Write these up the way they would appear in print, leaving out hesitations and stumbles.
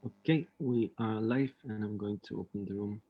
Okay, we are live and I'm going to open the room.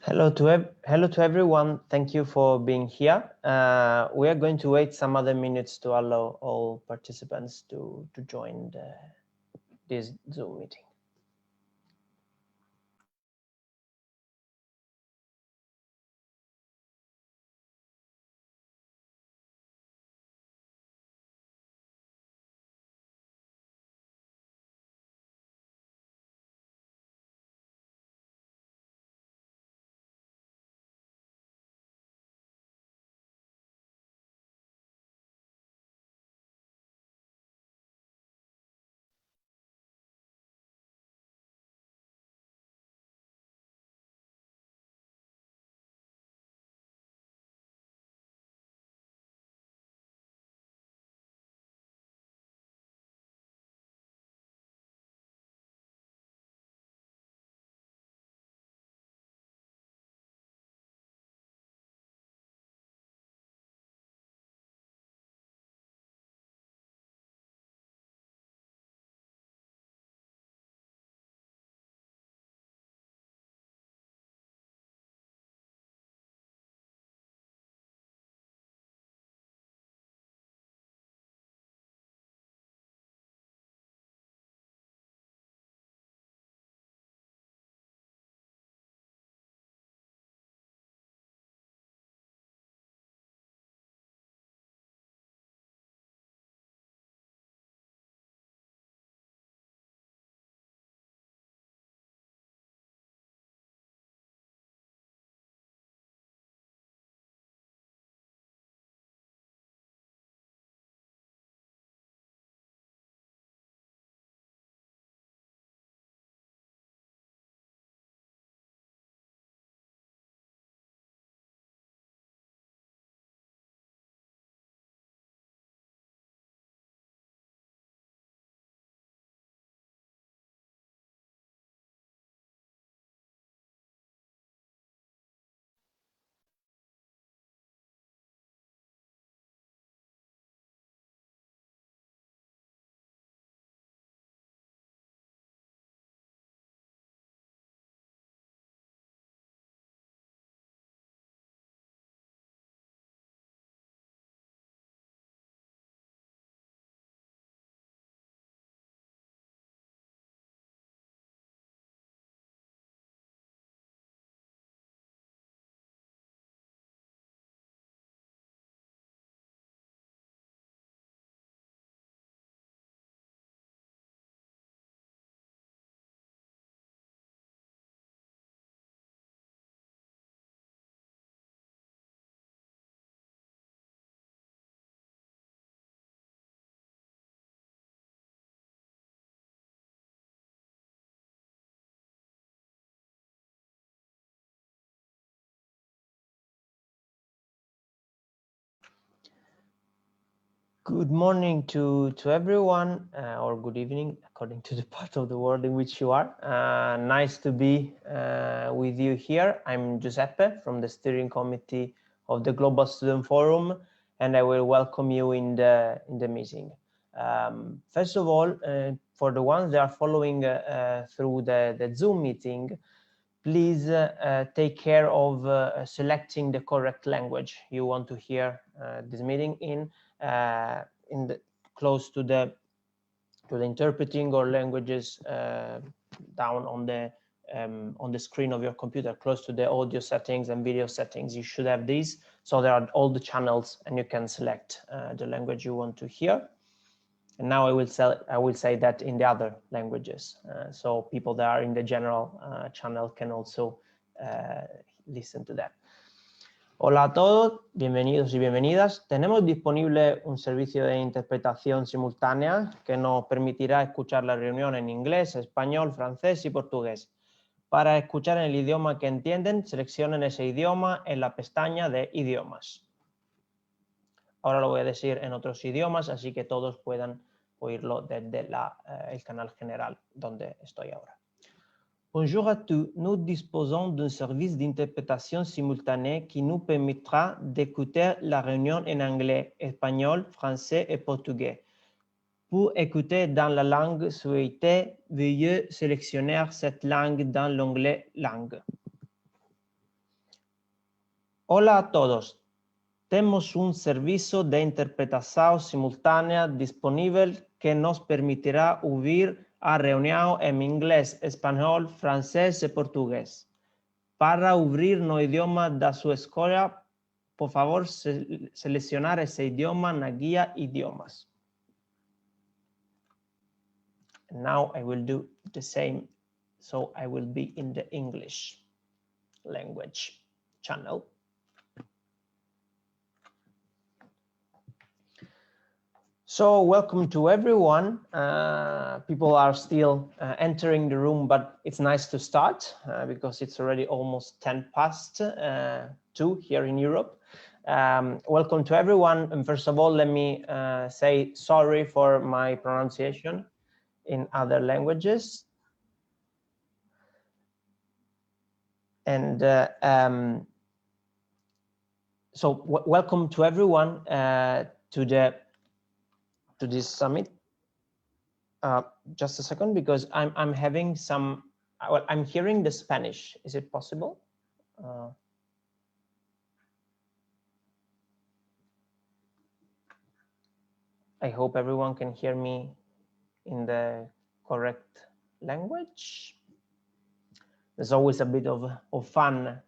Hello to everyone. Thank you for being here. We are going to wait some other minutes to allow all participants to join this Zoom meeting. Good morning to everyone, or good evening, according to the part of the world in which you are. Nice to be with you here. I'm Giuseppe from the steering committee of the Global Student Forum, and I will welcome you in the meeting. First of all, for the ones that are following through the Zoom meeting, please take care of selecting the correct language you want to hear this meeting in close to the interpreting or languages down on the screen of your computer, close to the audio settings and video settings. You should have these, so there are all the channels, and you can select the language you want to hear. And now I will say that in the other languages, so people that are in the general channel can also listen to that. Hola a todos, bienvenidos y bienvenidas. Tenemos disponible un servicio de interpretación simultánea que nos permitirá escuchar la reunión en inglés, español, francés y portugués. Para escuchar en el idioma que entienden, seleccionen ese idioma en la pestaña de idiomas. Ahora lo voy a decir en otros idiomas, así que todos puedan oírlo desde el canal general donde estoy ahora. Bonjour à tous, nous disposons d'un service d'interprétation simultanée qui nous permettra d'écouter la réunion en anglais, espagnol, français et portugais. Pour écouter dans la langue souhaitée, veuillez sélectionner cette langue dans l'onglet Langue. Hola a todos. Tenemos un servicio de interpretación simultánea disponible que nos permitirá unir a reunión en inglés, español, francés y portugués. Para abrir no idioma de su escuela, por favor, seleccionar ese idioma en la guía idiomas. Now I will do the same. So I will be in the English language channel. So welcome to everyone. People are still entering the room, but it's nice to start because it's already almost 10 past 2 here in Europe. Welcome to everyone. And first of all, let me say sorry for my pronunciation in other languages. And so welcome to everyone to this summit. Just a second, because I'm having some, well, I'm hearing the Spanish. Is it possible? I hope everyone can hear me in the correct language. There's always a bit of fun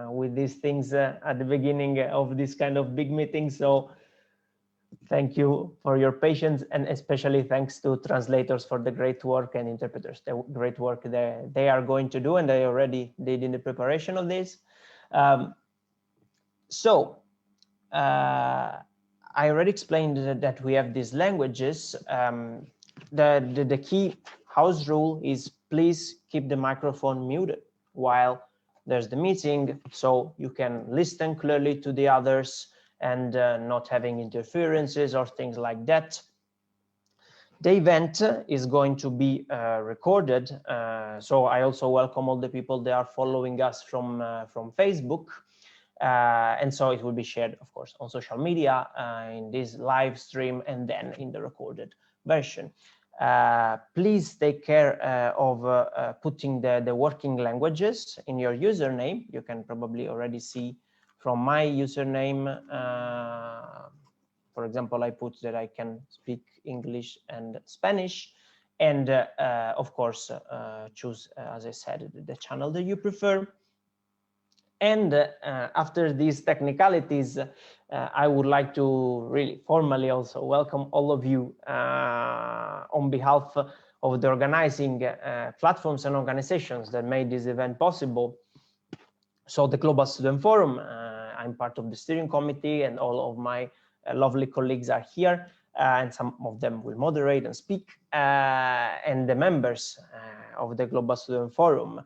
with these things at the beginning of this kind of big meeting. So thank you for your patience, and especially thanks to translators for the great work, and interpreters, the great work they are going to do, and they already did in the preparation of this. I already explained that we have these languages. The key house rule is please keep the microphone muted while there's the meeting, so you can listen clearly to the others and not having interferences or things like that. The event is going to be recorded, so I also welcome all the people that are following us from Facebook, and so it will be shared, of course, on social media in this live stream and then in the recorded version. Please take care of putting the working languages in your username. You can probably already see from my username, for example, I put that I can speak English and Spanish, and of course, choose, as I said, the channel that you prefer. And after these technicalities, I would like to really formally also welcome all of you on behalf of the organizing platforms and organizations that made this event possible. So the Global Student Forum, I'm part of the steering committee, and all of my lovely colleagues are here, and some of them will moderate and speak, and the members of the Global Student Forum,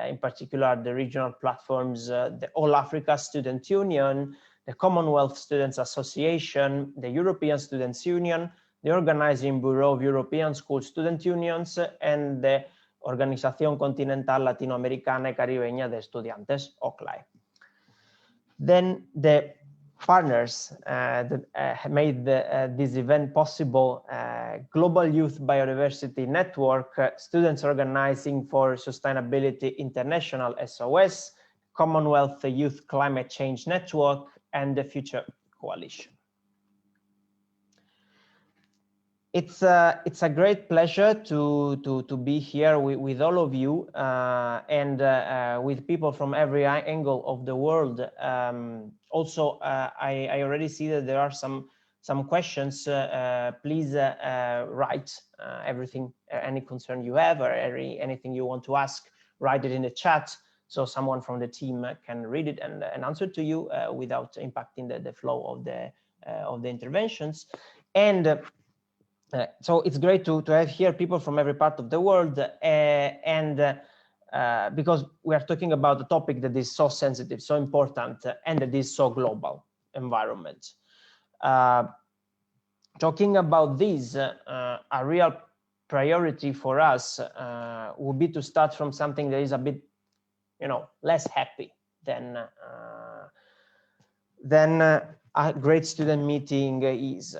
in particular the regional platforms, the All Africa Student Union, the Commonwealth Students Association, the European Students Union, the Organizing Bureau of European School Student Unions, and the Organización Continental Latinoamericana y Caribeña de Estudiantes, OCLAE. Then the partners that made this event possible: Global Youth Biodiversity Network, Students Organizing for Sustainability International, SOS, Commonwealth Youth Climate Change Network, and the Future Coalition. It's a great pleasure to be here with all of you and with people from every angle of the world. Also, I already see that there are some questions. Please write everything, any concern you have, or anything you want to ask. Write it in the chat so someone from the team can read it and answer to you without impacting the flow of the interventions. And so it's great to have here people from every part of the world, because we are talking about a topic that is so sensitive, so important, and that is so global: environment. Talking about this, a real priority for us would be to start from something that is a bit, less happy than a great student meeting is.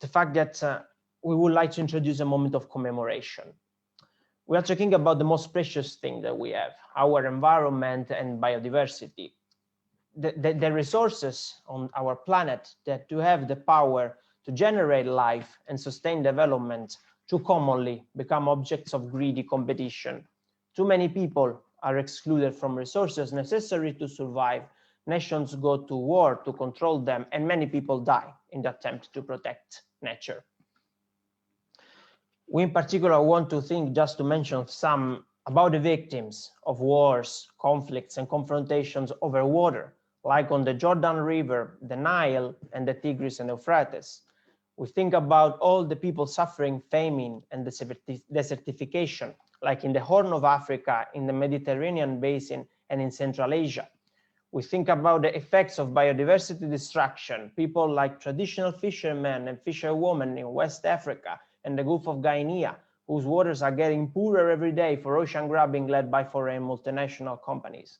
The fact that we would like to introduce a moment of commemoration. We are talking about the most precious thing that we have: our environment and biodiversity. the resources on our planet that do have the power to generate life and sustain development too commonly become objects of greedy competition. Too many people are excluded from resources necessary to survive. Nations go to war to control them, and many people die in the attempt to protect nature. We in particular want to think, just to mention some, about the victims of wars, conflicts, and confrontations over water, like on the Jordan River, the Nile, and the Tigris and Euphrates. We think about all the people suffering famine and desertification, like in the Horn of Africa, in the Mediterranean basin, and in Central Asia. We think about the effects of biodiversity destruction, people like traditional fishermen and fisherwomen in West Africa and the Gulf of Guinea, whose waters are getting poorer every day for ocean grabbing led by foreign multinational companies.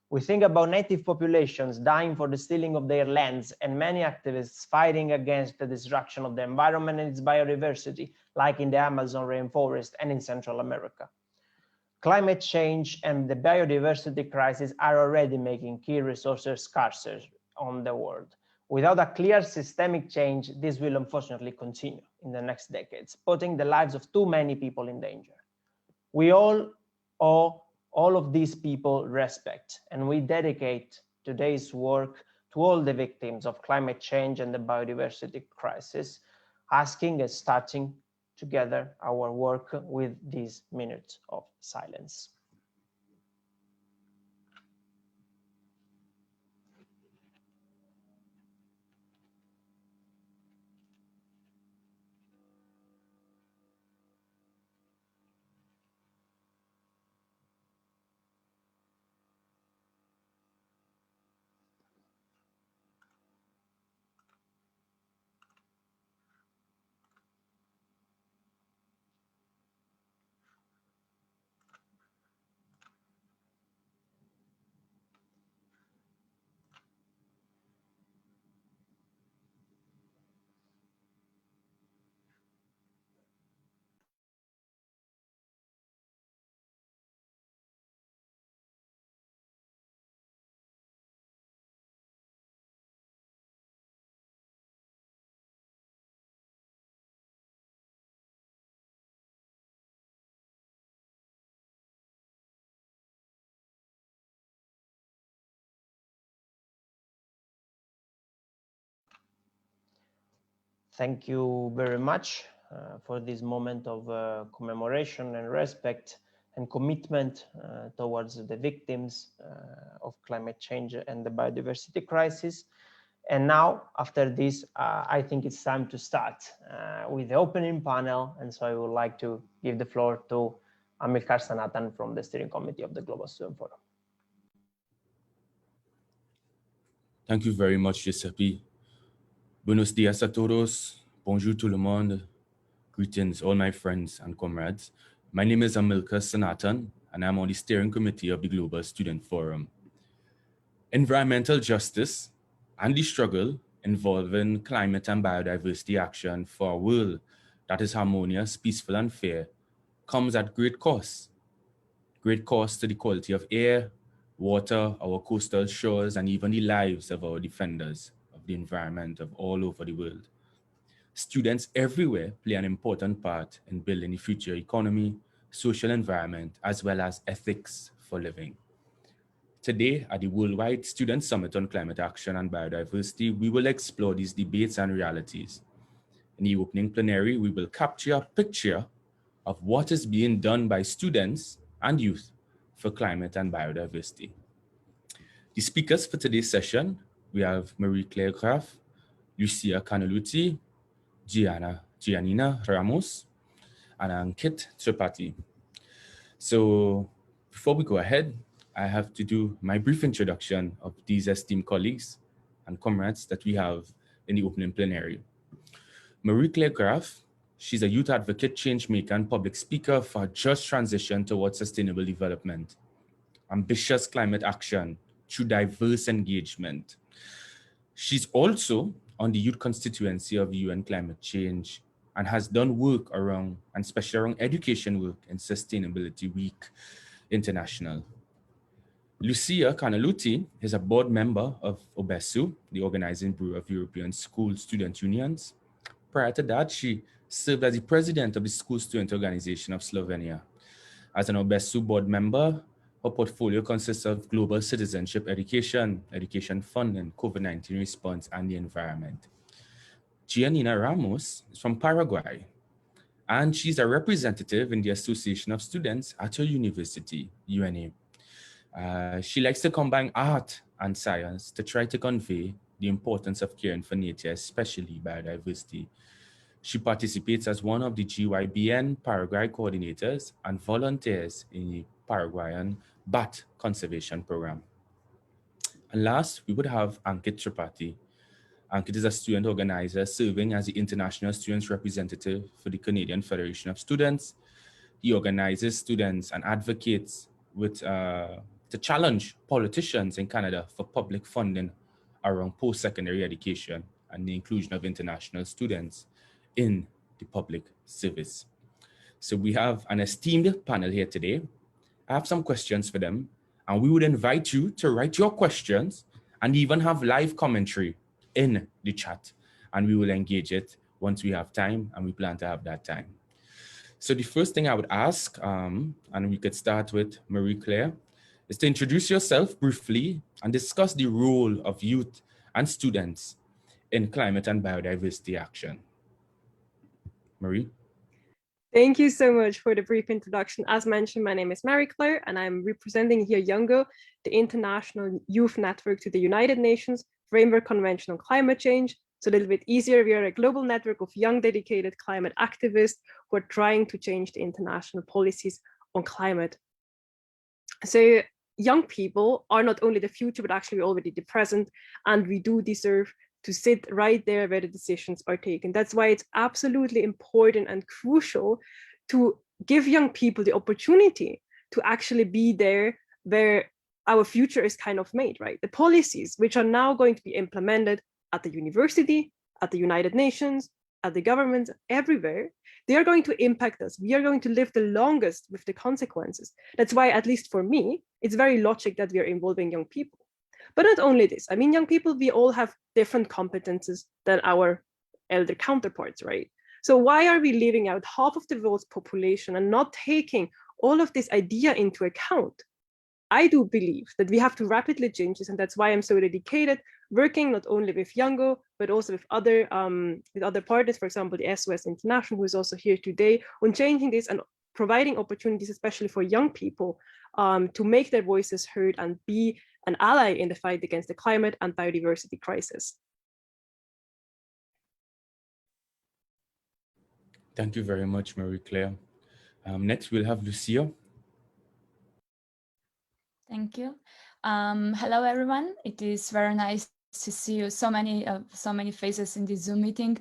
We think about native populations dying for the stealing of their lands, and many activists fighting against the destruction of the environment and its biodiversity, like in the Amazon rainforest and in Central America. Climate change and the biodiversity crisis are already making key resources scarcer on the world. Without a clear systemic change, this will unfortunately continue in the next decades, putting the lives of too many people in danger. We all owe all of these people respect, and we dedicate today's work to all the victims of climate change and the biodiversity crisis, asking and starting together our work with these minutes of silence. Thank you very much for this moment of commemoration and respect and commitment towards the victims of climate change and the biodiversity crisis. And now, after this, I think it's time to start with the opening panel. And so I would like to give the floor to Amilcar Sanatan from the Steering Committee of the Global Student Forum. Thank you very much, Giuseppe. Buenos dias a todos. Bonjour tout le monde. Greetings, all my friends and comrades. My name is Amilcar Sanatan, and I'm on the Steering Committee of the Global Student Forum. Environmental justice and the struggle involving climate and biodiversity action for a world that is harmonious, peaceful, and fair comes at great cost. Great cost to the quality of air, water, our coastal shores, and even the lives of our defenders of the environment of all over the world. Students everywhere play an important part in building the future economy, social environment, as well as ethics for living. Today, at the Worldwide Student Summit on Climate Action and Biodiversity, we will explore these debates and realities. In the opening plenary, we will capture a picture of what is being done by students and youth for climate and biodiversity. The speakers for today's session, we have Marie-Claire Graff, Lucia Canoluti, Giannina Ramos, and Ankit Tripathi. So before we go ahead, I have to do my brief introduction of these esteemed colleagues and comrades that we have in the opening plenary. Marie-Claire Graff, she's a youth advocate, change maker, and public speaker for a just transition towards sustainable development, ambitious climate action through diverse engagement. She's also on the youth constituency of UN Climate Change and has done work around, and especially around education work in Sustainability Week International. Lucia Canaluti is a board member of OBESU, the Organizing Bureau of European School Student Unions. Prior to that, she served as the president of the School Student Organization of Slovenia. As an OBESU board member, her portfolio consists of global citizenship education, education funding, COVID-19 response, and the environment. Giannina Ramos is from Paraguay, and she's a representative in the Association of Students at her university, UNA. She likes to combine art and science to try to convey the importance of caring for nature, especially biodiversity. She participates as one of the GYBN Paraguay coordinators and volunteers in the Paraguayan bat conservation program. And last, we would have Ankit Tripathi. Ankit is a student organizer serving as the international students representative for the Canadian Federation of Students. He organizes students and advocates to challenge politicians in Canada for public funding around post-secondary education and the inclusion of international students in the public service. So we have an esteemed panel here today. I have some questions for them, and we would invite you to write your questions and even have live commentary in the chat, and we will engage it once we have time, and we plan to have that time. So the first thing I would ask, and we could start with Marie-Claire, is to introduce yourself briefly and discuss the role of youth and students in climate and biodiversity action. Marie? Thank you so much for the brief introduction. As mentioned, my name is Marie-Claire, and I'm representing here YOUNGO, the International Youth Network to the United Nations Framework Convention on Climate Change. So a little bit easier, we are a global network of young dedicated climate activists who are trying to change the international policies on climate. So young people are not only the future, but actually already the present, and we do deserve to sit right there where the decisions are taken. That's why it's absolutely important and crucial to give young people the opportunity to actually be there where our future is kind of made, right? The policies which are now going to be implemented at the university, at the United Nations, at the governments, everywhere, they are going to impact us. We are going to live the longest with the consequences. That's why, at least for me, it's very logic that we are involving young people. But not only this, I mean, young people, we all have different competences than our elder counterparts, right? So why are we leaving out half of the world's population and not taking all of this idea into account? I do believe that we have to rapidly change this, and that's why I'm so dedicated, working not only with YOUNGO, but also with other partners, for example, the SOS International, who is also here today, on changing this and providing opportunities, especially for young people, to make their voices heard and be an ally in the fight against the climate and biodiversity crisis. Thank you very much, Marie-Claire. Next, we'll have Lucia. Thank you. Hello, everyone. It is very nice to see you, so many faces in this Zoom meeting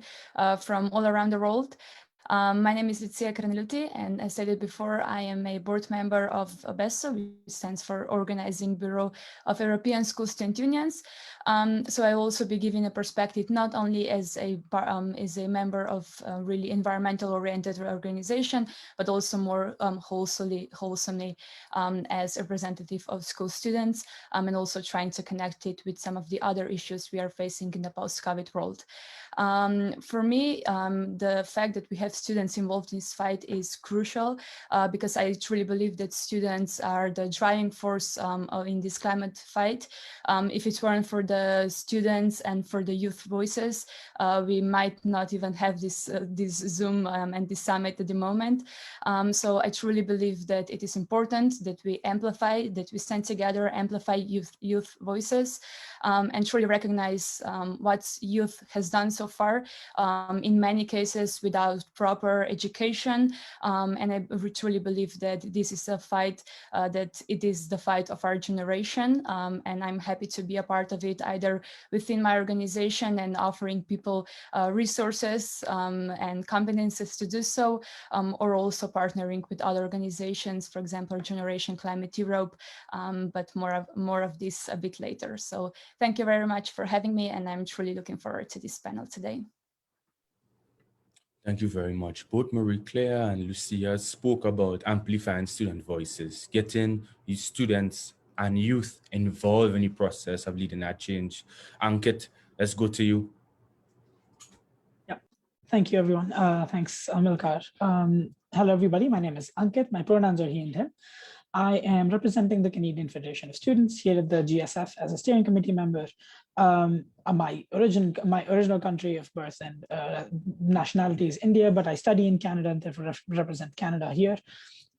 from all around the world. My name is Lucia Canaluti, and as stated before, I am a board member of OBESU, which stands for Organizing Bureau of European School Student Unions. So I will also be giving a perspective not only as a member of a really environmental-oriented organization, but also more wholesomely as a representative of school students, and also trying to connect it with some of the other issues we are facing in the post-COVID world. For me, the fact that we have students involved in this fight is crucial because I truly believe that students are the driving force in this climate fight. If it weren't for the students and for the youth voices, we might not even have this Zoom and this summit at the moment. So I truly believe that it is important that we amplify, that we stand together, amplify youth voices, and truly recognize what youth has done so far, in many cases without proper education. And I truly believe that this is a fight, that it is the fight of our generation. And I'm happy to be a part of it, either within my organization and offering people resources and competences to do so, or also partnering with other organizations, for example, Generation Climate Europe, but more of this a bit later. So thank you very much for having me, and I'm truly looking forward to this panel today. Thank you very much. Both Marie-Claire and Lucia spoke about amplifying student voices, getting these students and youth involved in the process of leading that change. Ankit, let's go to you. Yeah, thank you, everyone. Thanks, Amilcar. Hello, everybody. My name is Ankit. My pronouns are he and him. I am representing the Canadian Federation of Students here at the GSF as a steering committee member. My original country of birth and nationality is India, but I study in Canada and therefore represent Canada here.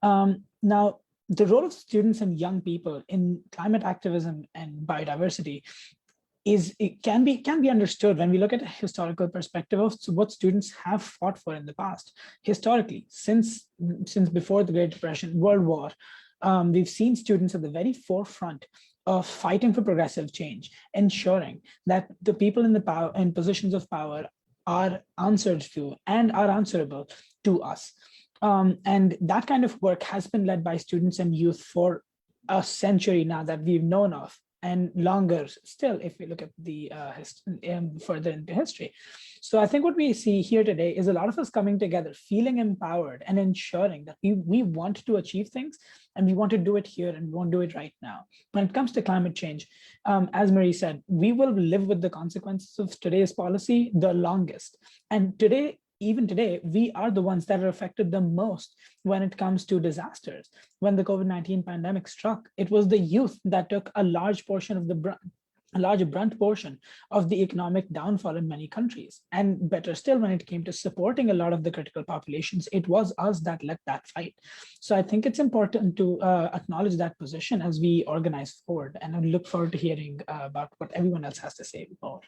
Now, the role of students and young people in climate activism and biodiversity can be understood when we look at a historical perspective of what students have fought for in the past. Historically, since before the Great Depression, World War, we've seen students at the very forefront of fighting for progressive change, ensuring that the people in the power and positions of power are answered to and are answerable to us. And that kind of work has been led by students and youth for a century now that we've known of, and longer still if we look at the further into history. So I think what we see here today is a lot of us coming together, feeling empowered and ensuring that we want to achieve things and we want to do it here and we want to do it right now. When it comes to climate change, as Marie said, we will live with the consequences of today's policy the longest. And even today, we are the ones that are affected the most when it comes to disasters. When the COVID-19 pandemic struck, it was the youth that took a large portion of a large brunt portion of the economic downfall in many countries. And better still, when it came to supporting a lot of the critical populations, it was us that led that fight. So I think it's important to acknowledge that position as we organize forward. And I look forward to hearing about what everyone else has to say more.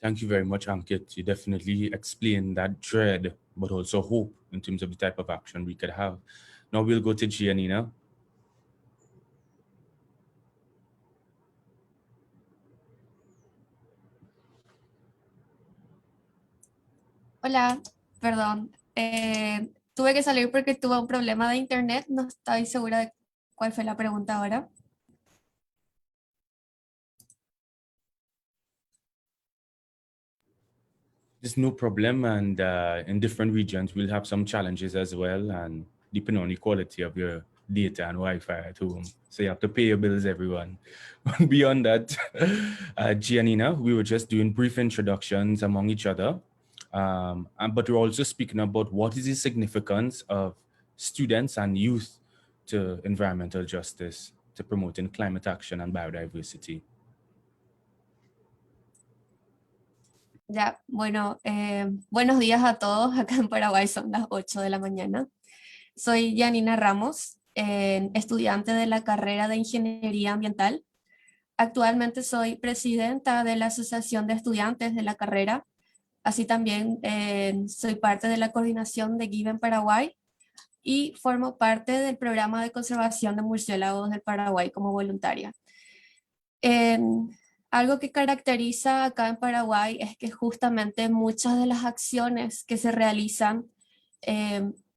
Thank you very much, Ankit. You definitely explained that dread, but also hope in terms of the type of action we could have. Now we'll go to Giannina. Hola, perdón. Tuve que salir porque tuve un problema de internet. No estoy segura de cuál fue la pregunta ahora. There's no problem, and in different regions we'll have some challenges as well, and depending on the quality of your data and Wi-Fi at home. So you have to pay your bills, everyone. Beyond that, Giannina, we were just doing brief introductions among each other, but we're also speaking about what is the significance of students and youth to environmental justice, to promoting climate action and biodiversity. Ya, bueno, buenos días a todos. Acá en Paraguay son las 8 de la mañana. Soy Janina Ramos, estudiante de la carrera de Ingeniería Ambiental. Actualmente soy presidenta de la Asociación de Estudiantes de la carrera. Así también soy parte de la coordinación de GIVE en Paraguay y formo parte del programa de conservación de murciélagos del Paraguay como voluntaria. Algo que caracteriza acá en Paraguay es que justamente muchas de las acciones que se realizan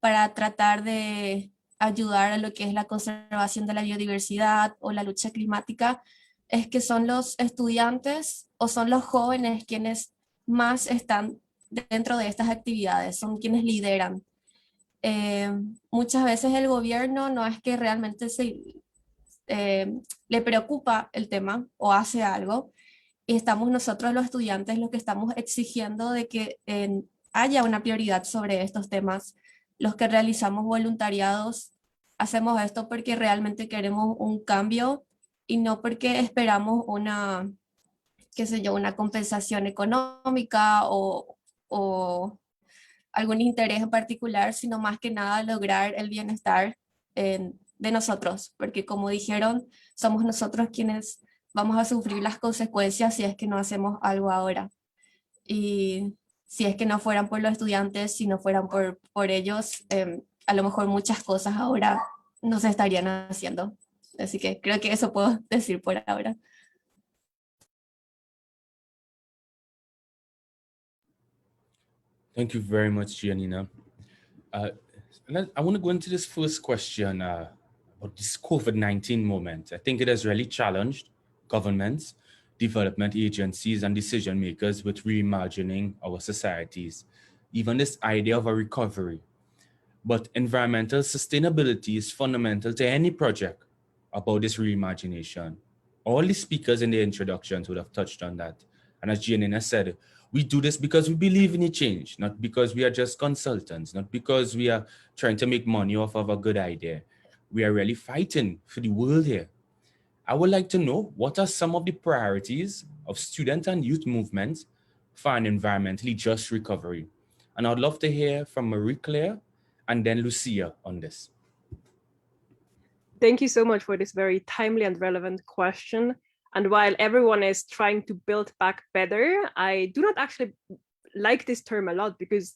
para tratar de ayudar a lo que es la conservación de la biodiversidad o la lucha climática es que son los estudiantes o son los jóvenes quienes más están dentro de estas actividades, son quienes lideran. Muchas veces el gobierno no es que realmente le preocupa el tema o hace algo, y estamos nosotros los estudiantes los que estamos exigiendo de que haya una prioridad sobre estos temas. Los que realizamos voluntariados hacemos esto porque realmente queremos un cambio y no porque esperamos una, qué sé yo, una compensación económica o algún interés en particular, sino más que nada lograr el bienestar de nosotros, porque como dijeron, somos nosotros quienes vamos a sufrir las consecuencias si es que no hacemos algo ahora. Y si es que no fueran por los estudiantes, si no fueran por ellos, a lo mejor muchas cosas ahora no se estarían haciendo. Así que creo que eso puedo decir por ahora. Thank you very much, Giannina. I want to go into this first question about this COVID-19 moment. I think it has really challenged governments, development agencies, and decision makers with reimagining our societies, even this idea of a recovery. But environmental sustainability is fundamental to any project about this reimagination. All the speakers in the introductions would have touched on that. And as Giannina said, we do this because we believe in a change, not because we are just consultants, not because we are trying to make money off of a good idea. We are really fighting for the world here. I would like to know, what are some of the priorities of student and youth movements for an environmentally just recovery? And I'd love to hear from Marie-Claire and then Lucia on this. Thank you so much for this very timely and relevant question. And while everyone is trying to build back better, I do not actually like this term a lot, because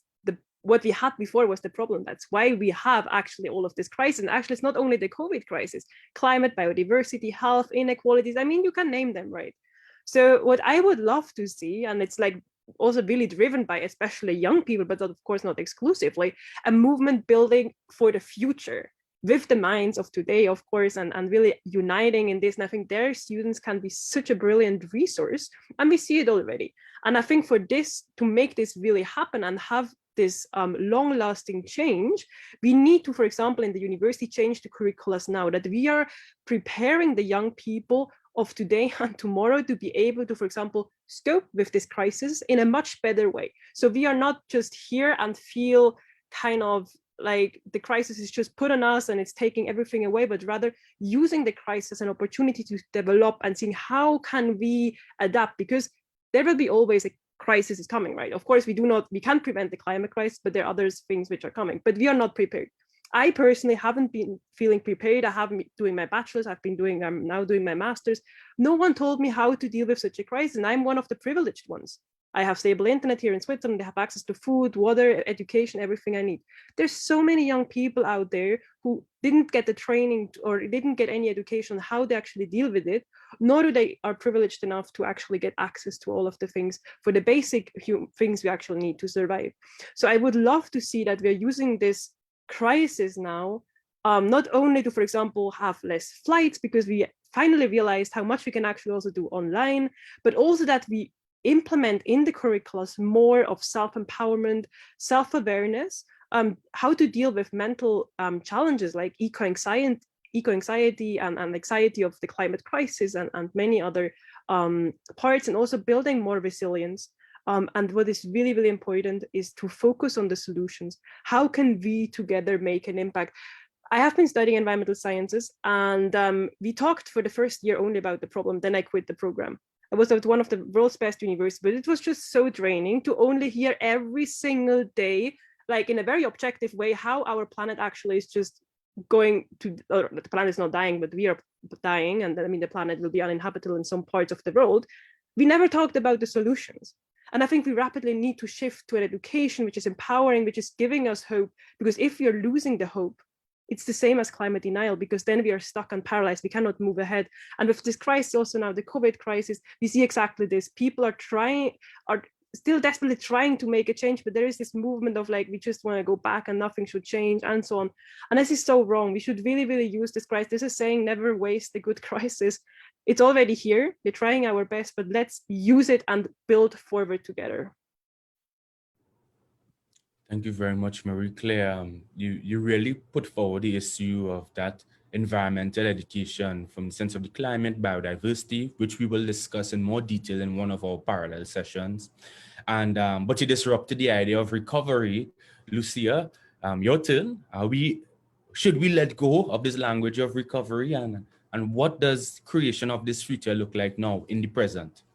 what we had before was the problem. That's why we have actually all of this crisis. And actually, it's not only the COVID crisis, climate, biodiversity, health, inequalities. I mean, you can name them, right? So what I would love to see, and it's like also really driven by especially young people, but of course not exclusively, a movement building for the future with the minds of today, of course, and really uniting in this. And I think their students can be such a brilliant resource, and we see it already. And I think for this, to make this really happen and have this long-lasting change, we need to, for example, in the university, change the curricula now, that we are preparing the young people of today and tomorrow to be able to, for example, cope with this crisis in a much better way. So we are not just here and feel kind of like the crisis is just put on us and it's taking everything away, but rather using the crisis as an opportunity to develop and seeing how can we adapt, because there will be always a crisis is coming, right? Of course, we can't prevent the climate crisis, but there are other things which are coming, but we are not prepared. I personally haven't been feeling prepared. I have been doing my bachelor's, I'm now doing my master's. No one told me how to deal with such a crisis, and I'm one of the privileged ones. I have stable internet here in Switzerland. I have access to food, water, education, everything I need. There's so many young people out there who didn't get the training or didn't get any education on how they actually deal with it, nor do they are privileged enough to actually get access to all of the things for the basic things we actually need to survive. So I would love to see that we're using this crisis now, not only to, for example, have less flights, because we finally realized how much we can actually also do online, but also that we implement in the curriculums more of self-empowerment, self-awareness, how to deal with mental challenges like eco-anxiety and anxiety of the climate crisis and many other parts, and also building more resilience. And what is really, really important is to focus on the solutions. How can we together make an impact? I have been studying environmental sciences, and we talked for the first year only about the problem, then I quit the program. I was at one of the world's best universities, but it was just so draining to only hear every single day, like in a very objective way, how our planet actually is just going to, or the planet is not dying, but we are dying. And I mean, the planet will be uninhabitable in some parts of the world. We never talked about the solutions. And I think we rapidly need to shift to an education which is empowering, which is giving us hope, because if we are losing the hope, it's the same as climate denial, because then we are stuck and paralyzed. We cannot move ahead. And with this crisis, also now the COVID crisis, we see exactly this. People are still desperately trying to make a change, but there is this movement of like, we just want to go back and nothing should change and so on. And this is so wrong. We should really, really use this crisis. This is saying never waste a good crisis. It's already here. We're trying our best, but let's use it and build forward together. Thank you very much, Marie-Claire. You really put forward the issue of that environmental education from the sense of the climate, biodiversity, which we will discuss in more detail in one of our parallel sessions. And but you disrupted the idea of recovery. Lucia, your turn. Should we let go of this language of recovery, and what does creation of this future look like now in the present?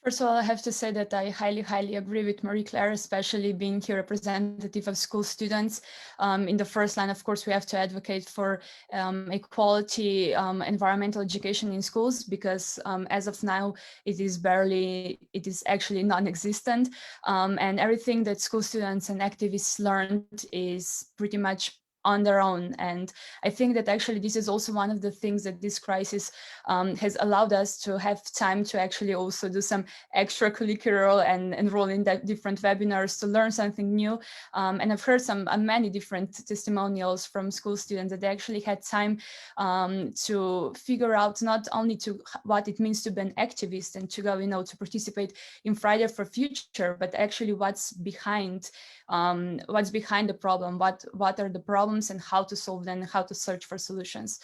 First of all, I have to say that I highly, highly agree with Marie-Claire, especially being here representative of school students. In the first line, of course, we have to advocate for equality, environmental education in schools, because as of now, it is actually non-existent. And everything that school students and activists learned is pretty much on their own. And I think that actually this is also one of the things that this crisis has allowed us to have time to actually also do some extracurricular and enroll in that different webinars to learn something new. And I've heard many different testimonials from school students that they actually had time to figure out not only what it means to be an activist and to go, to participate in Friday for Future, but actually what's behind the problem, what are the problems problems and how to solve them, and how to search for solutions.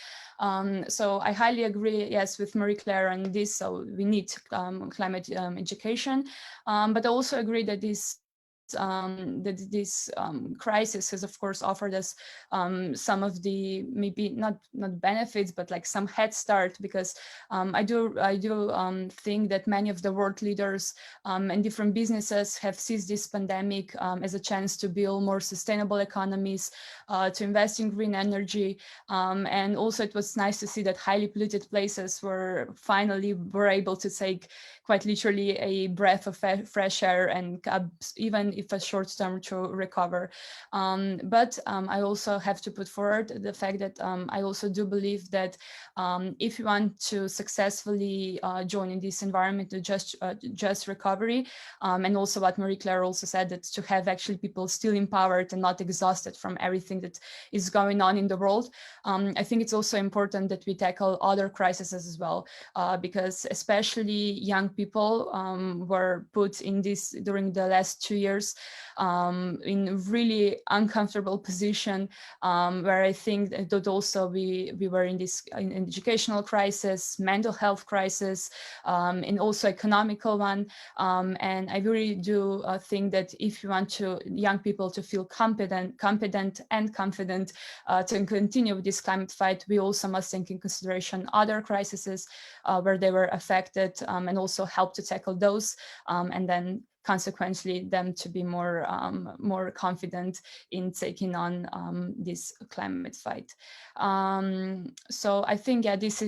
So I highly agree, yes, with Marie-Claire on this. So we need climate education, but I also agree that this crisis has, of course, offered us some of the maybe not benefits, but like some head start, because I do think that many of the world leaders and different businesses have seized this pandemic as a chance to build more sustainable economies, to invest in green energy, and also it was nice to see that highly polluted places were able to take quite literally a breath of fresh air, and even if a short term to recover. But I also have to put forward the fact that I also do believe that if you want to successfully join in this environment to just recovery, and also what Marie-Claire also said, that to have actually people still empowered and not exhausted from everything that is going on in the world, I think it's also important that we tackle other crises as well, because especially young people were put in this during the last 2 years in really uncomfortable position, where I think that also we were in this in educational crisis, mental health crisis, and also economical one. And I really do think that if you want young people to feel competent and confident to continue with this climate fight, we also must take in consideration other crises where they were affected, and also help to tackle those, and then consequently them to be more confident in taking on this climate fight. So I think, yeah, these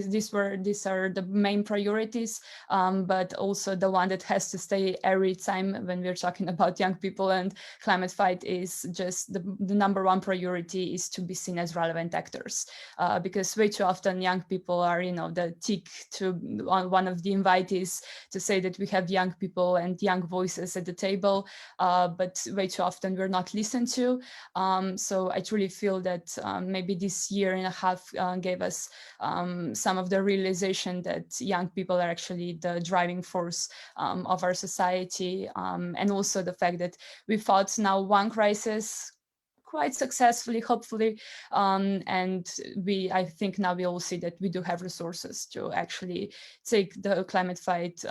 are the main priorities, but also the one that has to stay every time when we're talking about young people and climate fight is just the number one priority is to be seen as relevant actors, because way too often young people are, the tick to one of the invitees to say that we have young people and young voices at the table, but way too often we're not listened to. So I truly feel that maybe this year and a half gave us some of the realization that young people are actually the driving force of our society, and also the fact that we fought now one crisis quite successfully, hopefully, and I think now we all see that we do have resources to actually take the climate fight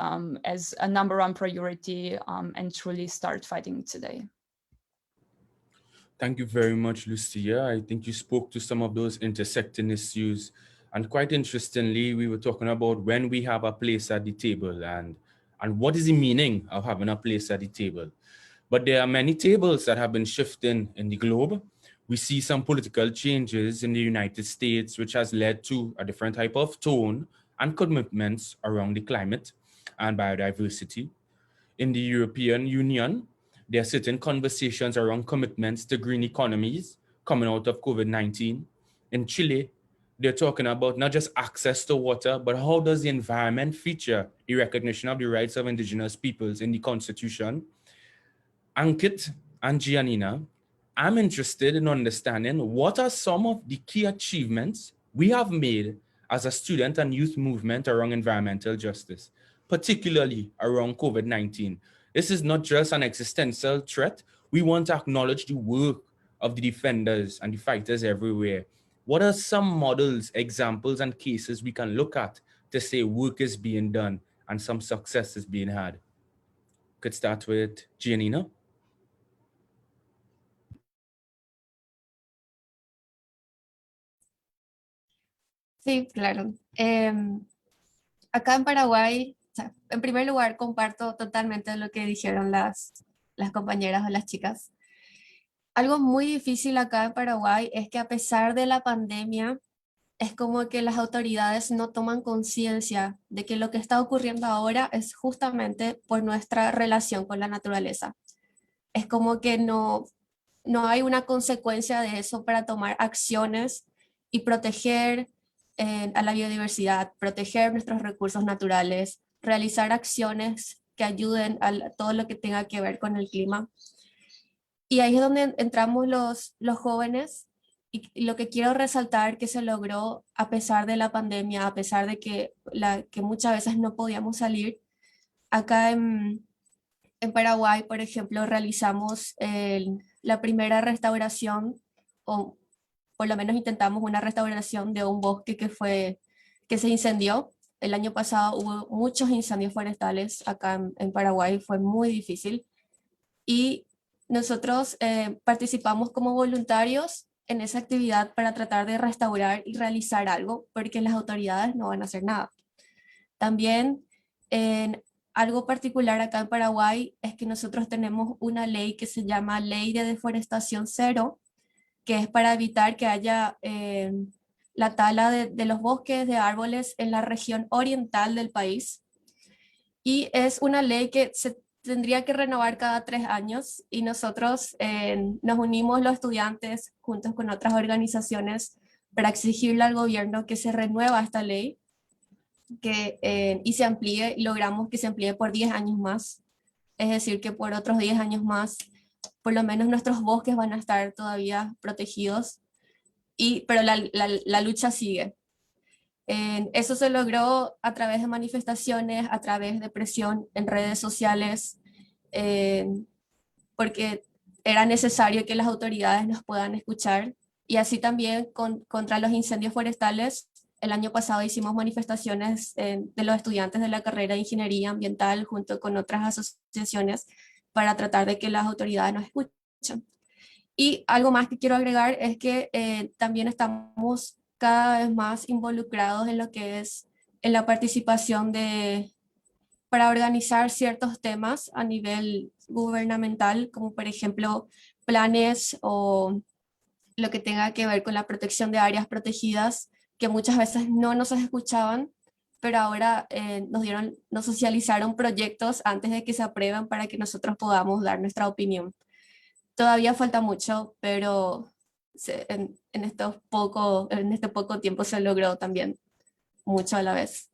as a number one priority, and truly start fighting today. Thank you very much, Lucia. I think you spoke to some of those intersecting issues. And quite interestingly, we were talking about when we have a place at the table and what is the meaning of having a place at the table. But there are many tables that have been shifting in the globe. We see some political changes in the United States, which has led to a different type of tone and commitments around the climate and biodiversity. In the European Union, there are certain conversations around commitments to green economies coming out of COVID-19. In Chile, they're talking about not just access to water, but how does the environment feature the recognition of the rights of indigenous peoples in the constitution. Ankit and Giannina, I'm interested in understanding what are some of the key achievements we have made as a student and youth movement around environmental justice, particularly around COVID-19. This is not just an existential threat. We want to acknowledge the work of the defenders and the fighters everywhere. What are some models, examples, and cases we can look at to say work is being done and some success is being had? Could start with Giannina. Sí, claro. Acá en Paraguay, o sea, en primer lugar, comparto totalmente lo que dijeron las compañeras o las chicas. Algo muy difícil acá en Paraguay es que a pesar de la pandemia, es como que las autoridades no toman conciencia de que lo que está ocurriendo ahora es justamente por nuestra relación con la naturaleza. Es como que no hay una consecuencia de eso para tomar acciones y proteger a la biodiversidad, proteger nuestros recursos naturales, realizar acciones que ayuden a todo lo que tenga que ver con el clima. Y ahí es donde entramos los jóvenes, y lo que quiero resaltar que se logró a pesar de la pandemia, a pesar de que muchas veces no podíamos salir. Acá en Paraguay, por ejemplo, realizamos la primera restauración, o por lo menos intentamos una restauración de un bosque que se incendió. El año pasado hubo muchos incendios forestales acá en Paraguay, fue muy difícil. Y nosotros participamos como voluntarios en esa actividad para tratar de restaurar y realizar algo, porque las autoridades no van a hacer nada. También algo particular acá en Paraguay es que nosotros tenemos una ley que se llama Ley de Deforestación Cero, que es para evitar que haya la tala de los bosques de árboles en la región oriental del país. Y es una ley que se tendría que renovar cada 3 años y nosotros nos unimos los estudiantes juntos con otras organizaciones para exigirle al gobierno que se renueva esta ley y se amplíe, logramos que se amplíe por 10 años más, es decir, que por otros 10 años más, por lo menos nuestros bosques van a estar todavía protegidos, pero la lucha sigue. Eso se logró a través de manifestaciones, a través de presión en redes sociales, porque era necesario que las autoridades nos puedan escuchar, y así también contra los incendios forestales. El año pasado hicimos manifestaciones de los estudiantes de la carrera de Ingeniería Ambiental junto con otras asociaciones para tratar de que las autoridades nos escuchen. Y algo más que quiero agregar es que también estamos cada vez más involucrados en lo que es en la participación para organizar ciertos temas a nivel gubernamental, como por ejemplo planes o lo que tenga que ver con la protección de áreas protegidas, que muchas veces no nos escuchaban, pero ahora nos socializaron proyectos antes de que se aprueben para que nosotros podamos dar nuestra opinión. Todavía falta mucho, pero en este poco tiempo se logró también mucho a la vez.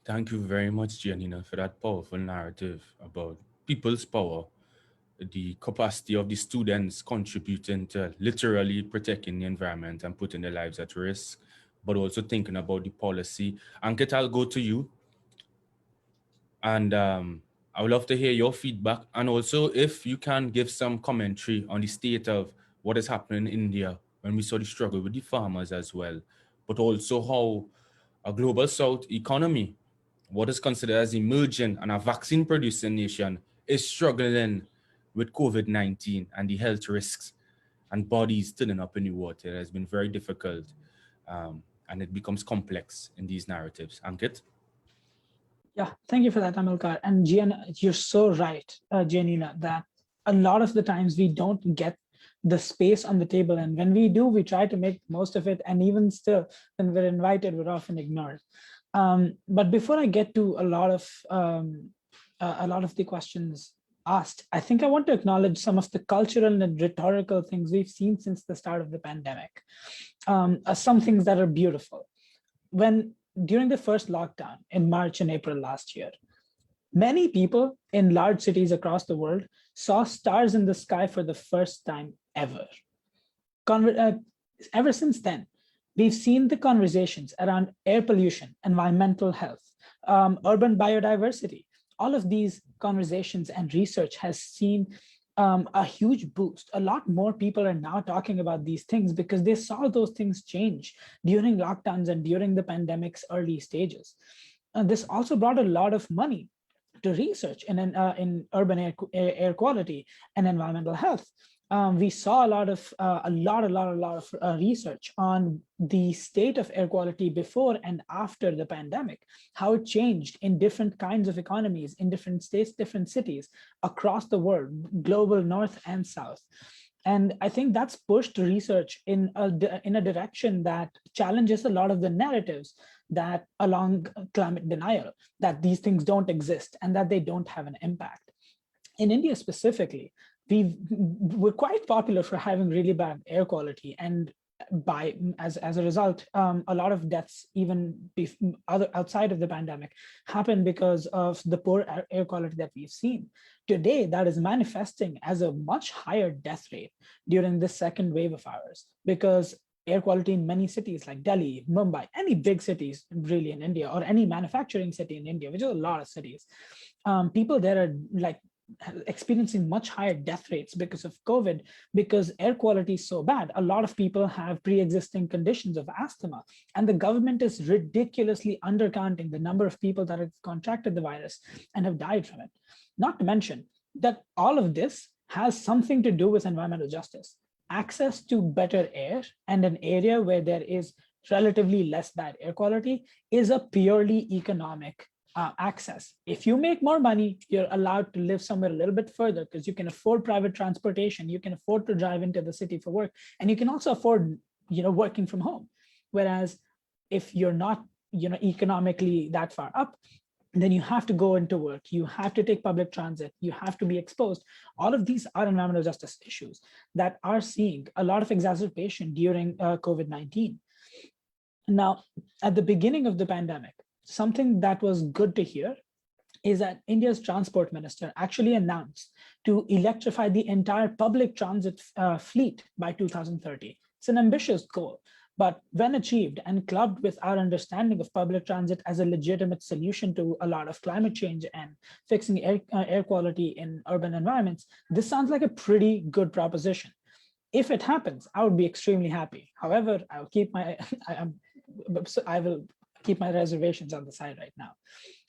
Thank you very much, Giannina, for that powerful narrative about people's power, the capacity of the students contributing to literally protecting the environment and putting their lives at risk, but also thinking about the policy. Ankit, I'll go to you. And I would love to hear your feedback. And also if you can give some commentary on the state of what is happening in India when we saw the struggle with the farmers as well, but also how a global South economy, what is considered as emerging and a vaccine producing nation, is struggling with COVID-19 and the health risks and bodies turning up in the water. It has been very difficult and it becomes complex in these narratives. Ankit? Yeah, thank you for that, Amilcar. And Gianna, you're so right, Giannina, that a lot of the times we don't get the space on the table. And when we do, we try to make most of it. And even still, when we're invited, we're often ignored. But before I get to a lot of the questions asked, I think I want to acknowledge some of the cultural and rhetorical things we've seen since the start of the pandemic. Some things that are beautiful. During the first lockdown in March and April last year, many people in large cities across the world saw stars in the sky for the first time ever. Ever since then, we've seen the conversations around air pollution, environmental health, urban biodiversity. All of these conversations and research has seen a huge boost. A lot more people are now talking about these things because they saw those things change during lockdowns and during the pandemic's early stages. This also brought a lot of money to research in urban air quality and environmental health. We saw a lot of research on the state of air quality before and after the pandemic, how it changed in different kinds of economies, in different states, different cities across the world, global north and south. And I think that's pushed research in a direction that challenges a lot of the narratives that along climate denial, that these things don't exist and that they don't have an impact. In India specifically, we're quite popular for having really bad air quality, and as a result, a lot of deaths, even outside of the pandemic, happen because of the poor air quality that we've seen. Today, that is manifesting as a much higher death rate during the second wave of ours, because air quality in many cities like Delhi, Mumbai, any big cities really in India, or any manufacturing city in India, which is a lot of cities. People there are like experiencing much higher death rates because of COVID, because air quality is so bad. A lot of people have pre-existing conditions of asthma, and the government is ridiculously undercounting the number of people that have contracted the virus and have died from it. Not to mention that all of this has something to do with environmental justice. Access to better air and an area where there is relatively less bad air quality is a purely economic access. If you make more money, you're allowed to live somewhere a little bit further because you can afford private transportation, you can afford to drive into the city for work, and you can also afford, working from home. Whereas if you're not, economically that far up, then you have to go into work, you have to take public transit, you have to be exposed. All of these are environmental justice issues that are seeing a lot of exacerbation during COVID-19. Now, at the beginning of the pandemic, something that was good to hear is that India's transport minister actually announced to electrify the entire public transit fleet by 2030. It's an ambitious goal, but when achieved and clubbed with our understanding of public transit as a legitimate solution to a lot of climate change and fixing air quality in urban environments, this sounds like a pretty good proposition. If it happens, I would be extremely happy. However, I'll keep my, I will keep my reservations on the side right now.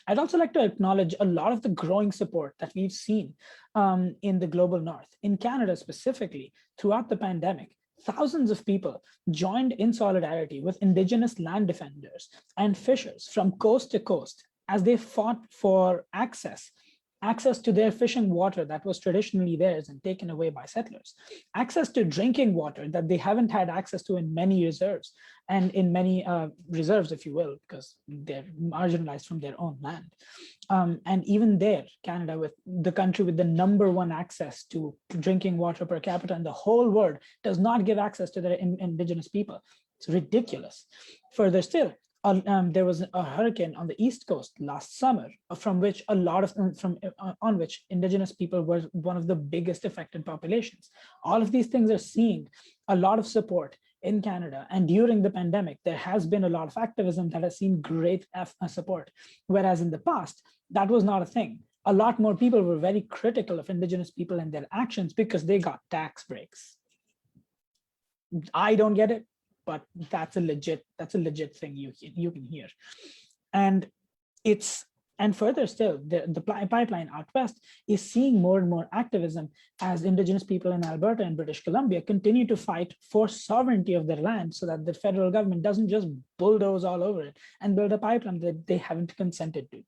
I'd also like to acknowledge a lot of the growing support that we've seen in the global north. In Canada specifically, throughout the pandemic, thousands of people joined in solidarity with Indigenous land defenders and fishers from coast to coast as they fought for access to their fishing water that was traditionally theirs and taken away by settlers, access to drinking water that they haven't had access to in many reserves, and in many reserves, if you will, because they're marginalized from their own land. And even there, Canada, with the country with the #1 access to drinking water per capita in the whole world, does not give access to their Indigenous people. It's ridiculous. Further still, there was a hurricane on the East Coast last summer, from which a lot of on which Indigenous people were one of the biggest affected populations. All of these things are seeing a lot of support in Canada, and during the pandemic, there has been a lot of activism that has seen great support, whereas in the past, that was not a thing. A lot more people were very critical of Indigenous people and their actions because they got tax breaks. I don't get it, but that's a legit thing you can hear. And further still, the pipeline out west is seeing more and more activism as Indigenous people in Alberta and British Columbia continue to fight for sovereignty of their land so that the federal government doesn't just bulldoze all over it and build a pipeline that they haven't consented to.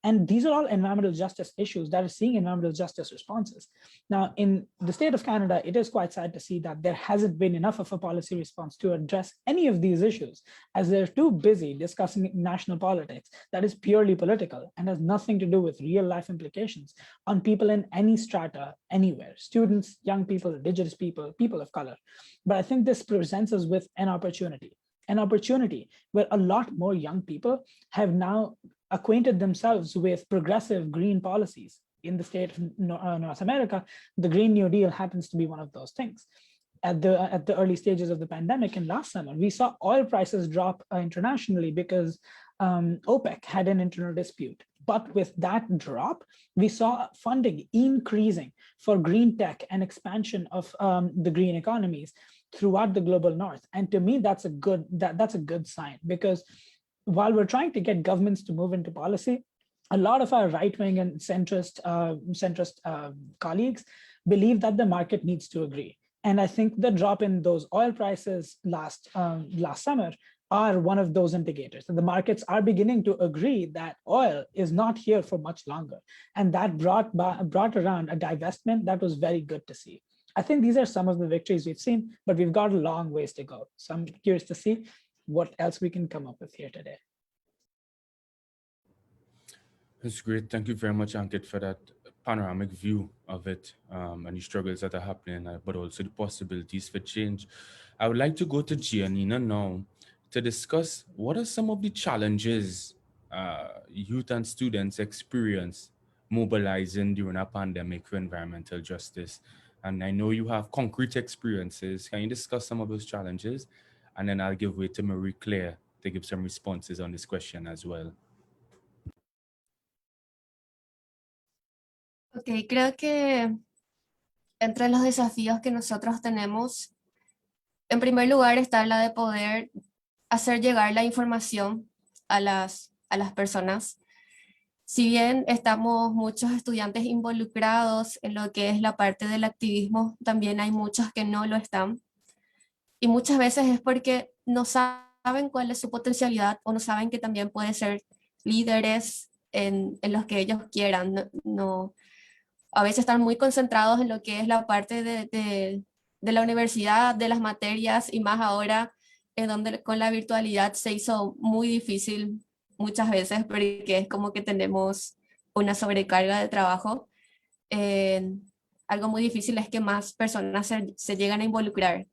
And these are all environmental justice issues that are seeing environmental justice responses. Now, in the state of Canada, it is quite sad to see that there hasn't been enough of a policy response to address any of these issues, as they're too busy discussing national politics that is purely political and has nothing to do with real life implications on people in any strata, anywhere, students, young people, Indigenous people, people of color. But I think this presents us with an opportunity where a lot more young people have now acquainted themselves with progressive green policies. In the state of North America, the Green New Deal happens to be one of those things. At the early stages of the pandemic and last summer, we saw oil prices drop internationally because OPEC had an internal dispute. But with that drop, we saw funding increasing for green tech and expansion of the green economies throughout the global north. And to me, that's a good sign, because while we're trying to get governments to move into policy, a lot of our right-wing and centrist colleagues believe that the market needs to agree. And I think the drop in those oil prices last summer are one of those indicators that the markets are beginning to agree that oil is not here for much longer. And that brought around a divestment that was very good to see. I think these are some of the victories we've seen, but we've got a long ways to go. So I'm curious to see what else we can come up with here today. That's great. Thank you very much, Ankit, for that panoramic view of it and the struggles that are happening, but also the possibilities for change. I would like to go to Giannina now to discuss what are some of the challenges youth and students experience mobilizing during a pandemic for environmental justice. And I know you have concrete experiences. Can you discuss some of those challenges? And then I'll give way to Marie Claire to give some responses on this question as well. Ok, creo que entre los desafíos que nosotros tenemos, en primer lugar está la de poder hacer llegar la información a las personas. Si bien estamos muchos estudiantes involucrados en lo que es la parte del activismo, también hay muchos que no lo están. Y muchas veces es porque no saben cuál es su potencialidad o no saben que también pueden ser líderes en los que ellos quieran. A veces están muy concentrados en lo que es la parte de la universidad, de las materias, y más ahora en donde con la virtualidad se hizo muy difícil muchas veces porque es como que tenemos una sobrecarga de trabajo. Algo muy difícil es que más personas se llegan a involucrar.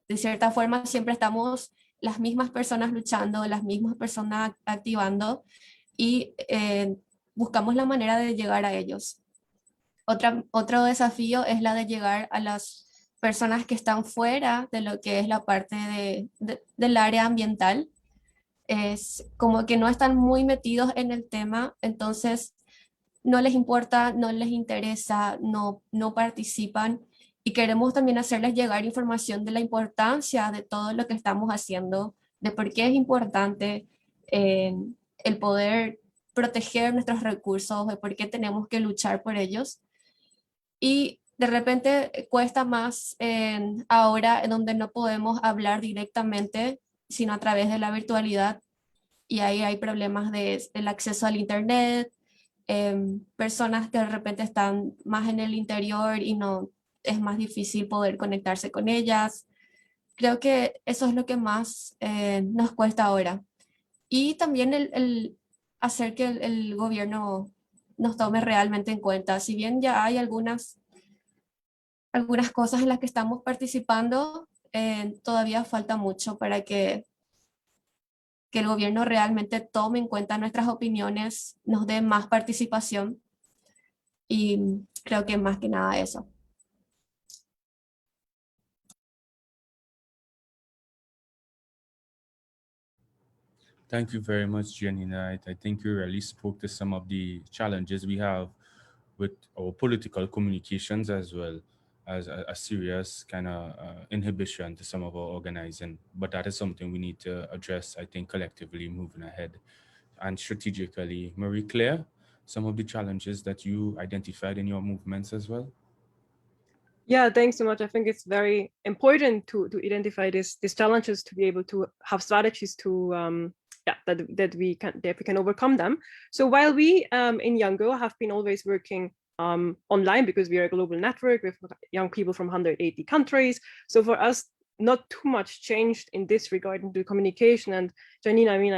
De cierta forma siempre estamos las mismas personas luchando, las mismas personas activando, y buscamos la manera de llegar a ellos. Otro desafío es la de llegar a las personas que están fuera de lo que es la parte del área ambiental. Es como que no están muy metidos en el tema, entonces no les importa, no les interesa, no participan, y queremos también hacerles llegar información de la importancia de todo lo que estamos haciendo, de por qué es importante el poder proteger nuestros recursos, de por qué tenemos que luchar por ellos. Y de repente cuesta más ahora en donde no podemos hablar directamente, sino a través de la virtualidad, y ahí hay problemas del acceso al internet, personas que de repente están más en el interior y no es más difícil poder conectarse con ellas. Creo que eso es lo que más nos cuesta ahora. Y también el hacer que el gobierno nos tome realmente en cuenta. Si bien ya hay algunas cosas en las que estamos participando, todavía falta mucho para que el gobierno realmente tome en cuenta nuestras opiniones, nos dé más participación, y creo que más que nada eso. Thank you very much, Janina. I think you really spoke to some of the challenges we have with our political communications, as well as a serious kind of inhibition to some of our organizing. But that is something we need to address, I think, collectively moving ahead and strategically. Marie Claire, some of the challenges that you identified in your movements as well? Yeah, thanks so much. I think it's very important to identify these challenges, to be able to have strategies to that we can overcome them. So while we in Youngo have been always working online, because we are a global network with young people from 180 countries, so for us not too much changed in this regard into communication. And Janine, I mean,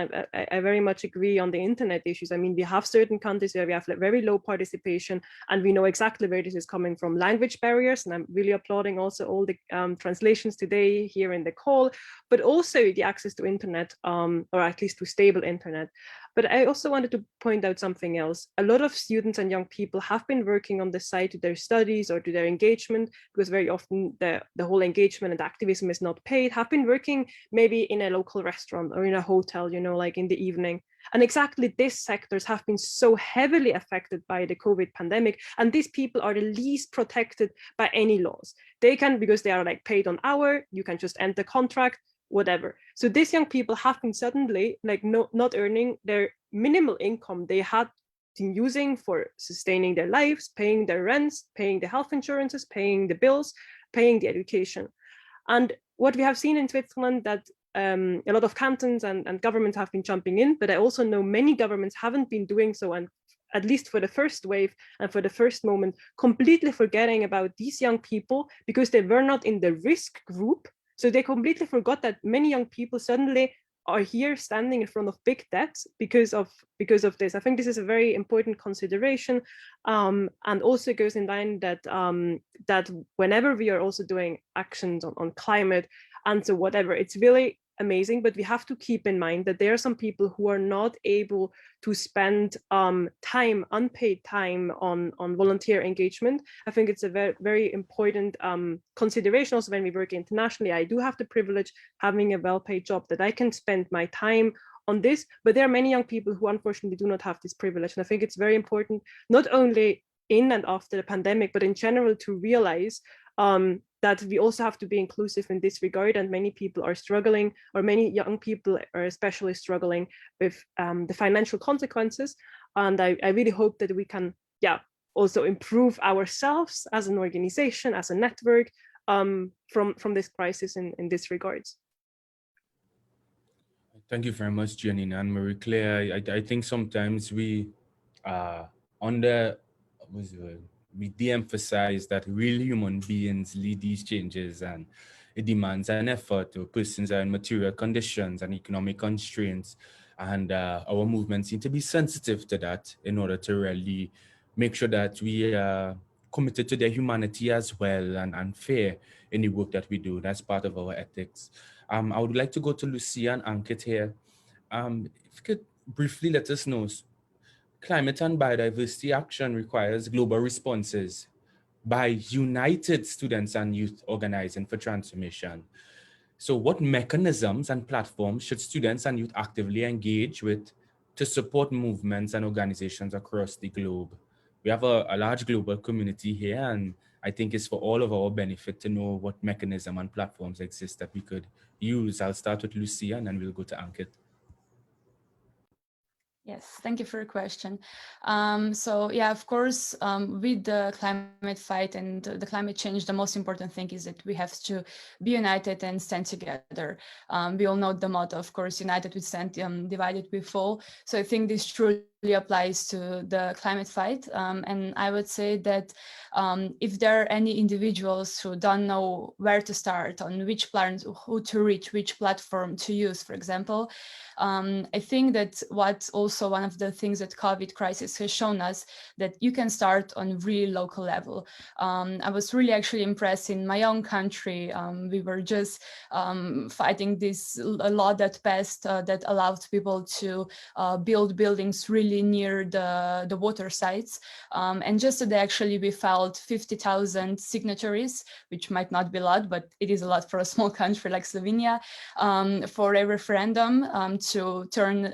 I very much agree on the internet issues. I mean, we have certain countries where we have very low participation, and we know exactly where this is coming from: language barriers. And I'm really applauding also all the translations today here in the call, but also the access to internet, or at least to stable internet. But I also wanted to point out something else. A lot of students and young people have been working on the side to their studies or to their engagement, because very often the whole engagement and activism is not paid, have been working maybe in a local restaurant or in a hotel, you know, like in the evening. And exactly these sectors have been so heavily affected by the COVID pandemic. And these people are the least protected by any laws. They can, because they are like paid on hour, you can just end the contract, whatever. So these young people have been suddenly like not earning their minimal income they had been using for sustaining their lives, paying their rents, paying the health insurances, paying the bills, paying the education. And what we have seen in Switzerland, that a lot of cantons and governments have been jumping in, but I also know many governments haven't been doing so, and at least for the first wave and for the first moment, completely forgetting about these young people because they were not in the risk group. So they completely forgot that many young people suddenly are here standing in front of big debts because of this. I think this is a very important consideration, and also goes in line that that whenever we are also doing actions on climate and so whatever, it's really amazing, but we have to keep in mind that there are some people who are not able to spend time, unpaid time on volunteer engagement. I think it's a very, very important consideration also when we work internationally. I do have the privilege having a well-paid job that I can spend my time on this, but there are many young people who unfortunately do not have this privilege. And I think it's very important, not only in and after the pandemic, but in general, to realize that we also have to be inclusive in this regard. And many people are struggling, or many young people are especially struggling with the financial consequences. And I really hope that we can, also improve ourselves as an organization, as a network, from this crisis in this regards. Thank you very much, Janina and Marie-Claire. I think sometimes we we de-emphasize that real human beings lead these changes, and it demands an effort. Persons are in material conditions and economic constraints, and our movements seem to be sensitive to that in order to really make sure that we are committed to their humanity as well, and fair in the work that we do. That's part of our ethics. I would like to go to Lucia and Ankit here. If you could briefly let us know, climate and biodiversity action requires global responses by united students and youth organizing for transformation. So what mechanisms and platforms should students and youth actively engage with to support movements and organizations across the globe? We have a large global community here, and I think it's for all of our benefit to know what mechanism and platforms exist that we could use. I'll start with Lucia and then we'll go to Ankit. Yes, thank you for your question. So yeah, of course, with the climate fight and the climate change, the most important thing is that we have to be united and stand together. We all know the motto, of course, united we stand, divided we fall. So I think this truly applies to the climate fight. And I would say that if there are any individuals who don't know where to start, on which plans, who to reach, which platform to use, for example, I think that what's also one of the things that COVID crisis has shown us, that you can start on really local level. I was really actually impressed in my own country. We were just fighting this a law that passed that allowed people to build buildings really near the water sites. And just today, actually, we filed 50,000 signatories, which might not be a lot, but it is a lot for a small country like Slovenia, for a referendum to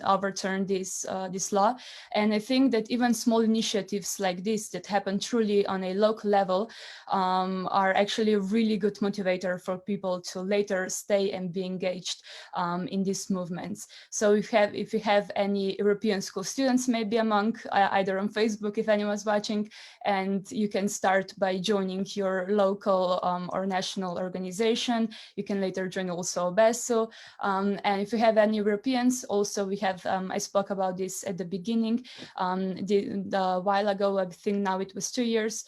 overturn this law. And I think that even small initiatives like this that happen truly on a local level are actually a really good motivator for people to later stay and be engaged in these movements. So if you have any European school students maybe among, either on Facebook if anyone's watching, and you can start by joining your local or national organization. You can later join also BESO. And if you have any Europeans, also we have, I spoke about this at the beginning, the while ago, I think now it was 2 years,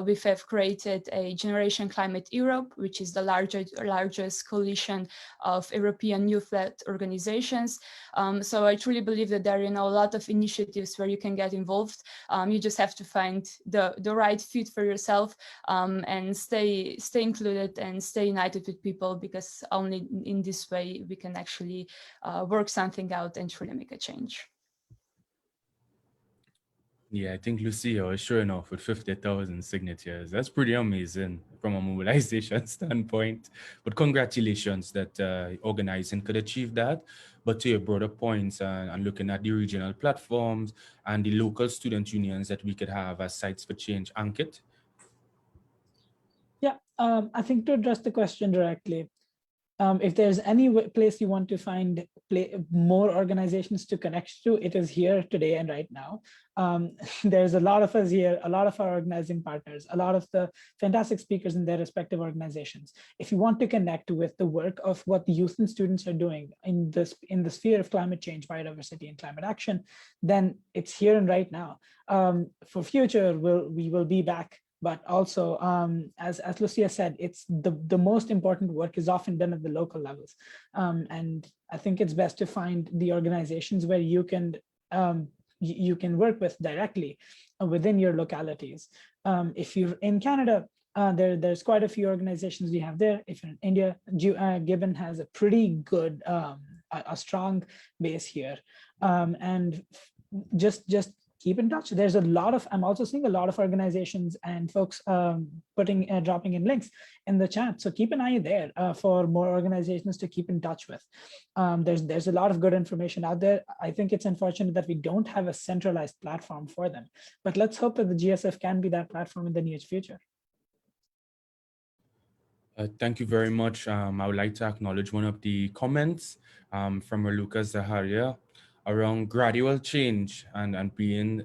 we have created a Generation Climate Europe, which is the largest coalition of European youth-led organizations. So I truly believe that there are a lot of initiatives where you can get involved. You just have to find the right fit for yourself, and stay included and stay united with people, because only in this way we can actually work something out and truly make a change. Yeah, I think Lucia was showing off with 50,000 signatures. That's pretty amazing from a mobilization standpoint. But congratulations that organizing could achieve that. But to your broader points and looking at the regional platforms and the local student unions that we could have as sites for change. Ankit? Yeah, I think to address the question directly, if there's any place you want to find more organizations to connect to, it is here today and right now. There's a lot of us here, a lot of our organizing partners, a lot of the fantastic speakers in their respective organizations. If you want to connect with the work of what the youth and students are doing in the sphere of climate change, biodiversity, and climate action, then it's here and right now. For future, we will be back. But also, as Lucia said, it's the most important work is often done at the local levels. And I think it's best to find the organizations where you can work with directly within your localities. If you're in Canada, There's quite a few organizations we have there. If you're in India, Gibbon has a pretty good, a strong base here. And just keep in touch. There's a lot of, I'm also seeing a lot of organizations and folks dropping in links in the chat. So keep an eye there for more organizations to keep in touch with. There's a lot of good information out there. I think it's unfortunate that we don't have a centralized platform for them, but let's hope that the GSF can be that platform in the near future. Thank you very much. I would like to acknowledge one of the comments from Lucas Zaharia around gradual change and being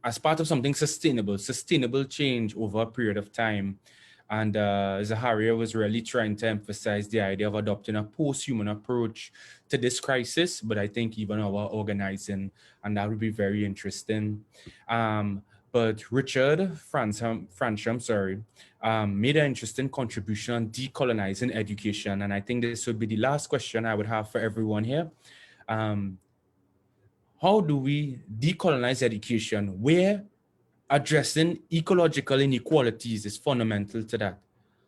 as part of something sustainable change over a period of time. And Zaharia was really trying to emphasize the idea of adopting a post-human approach to this crisis, but I think even our organizing, and that would be very interesting. But Richard Fransham, made an interesting contribution on decolonizing education. And I think this would be the last question I would have for everyone here. How do we decolonize education where addressing ecological inequalities is fundamental to that?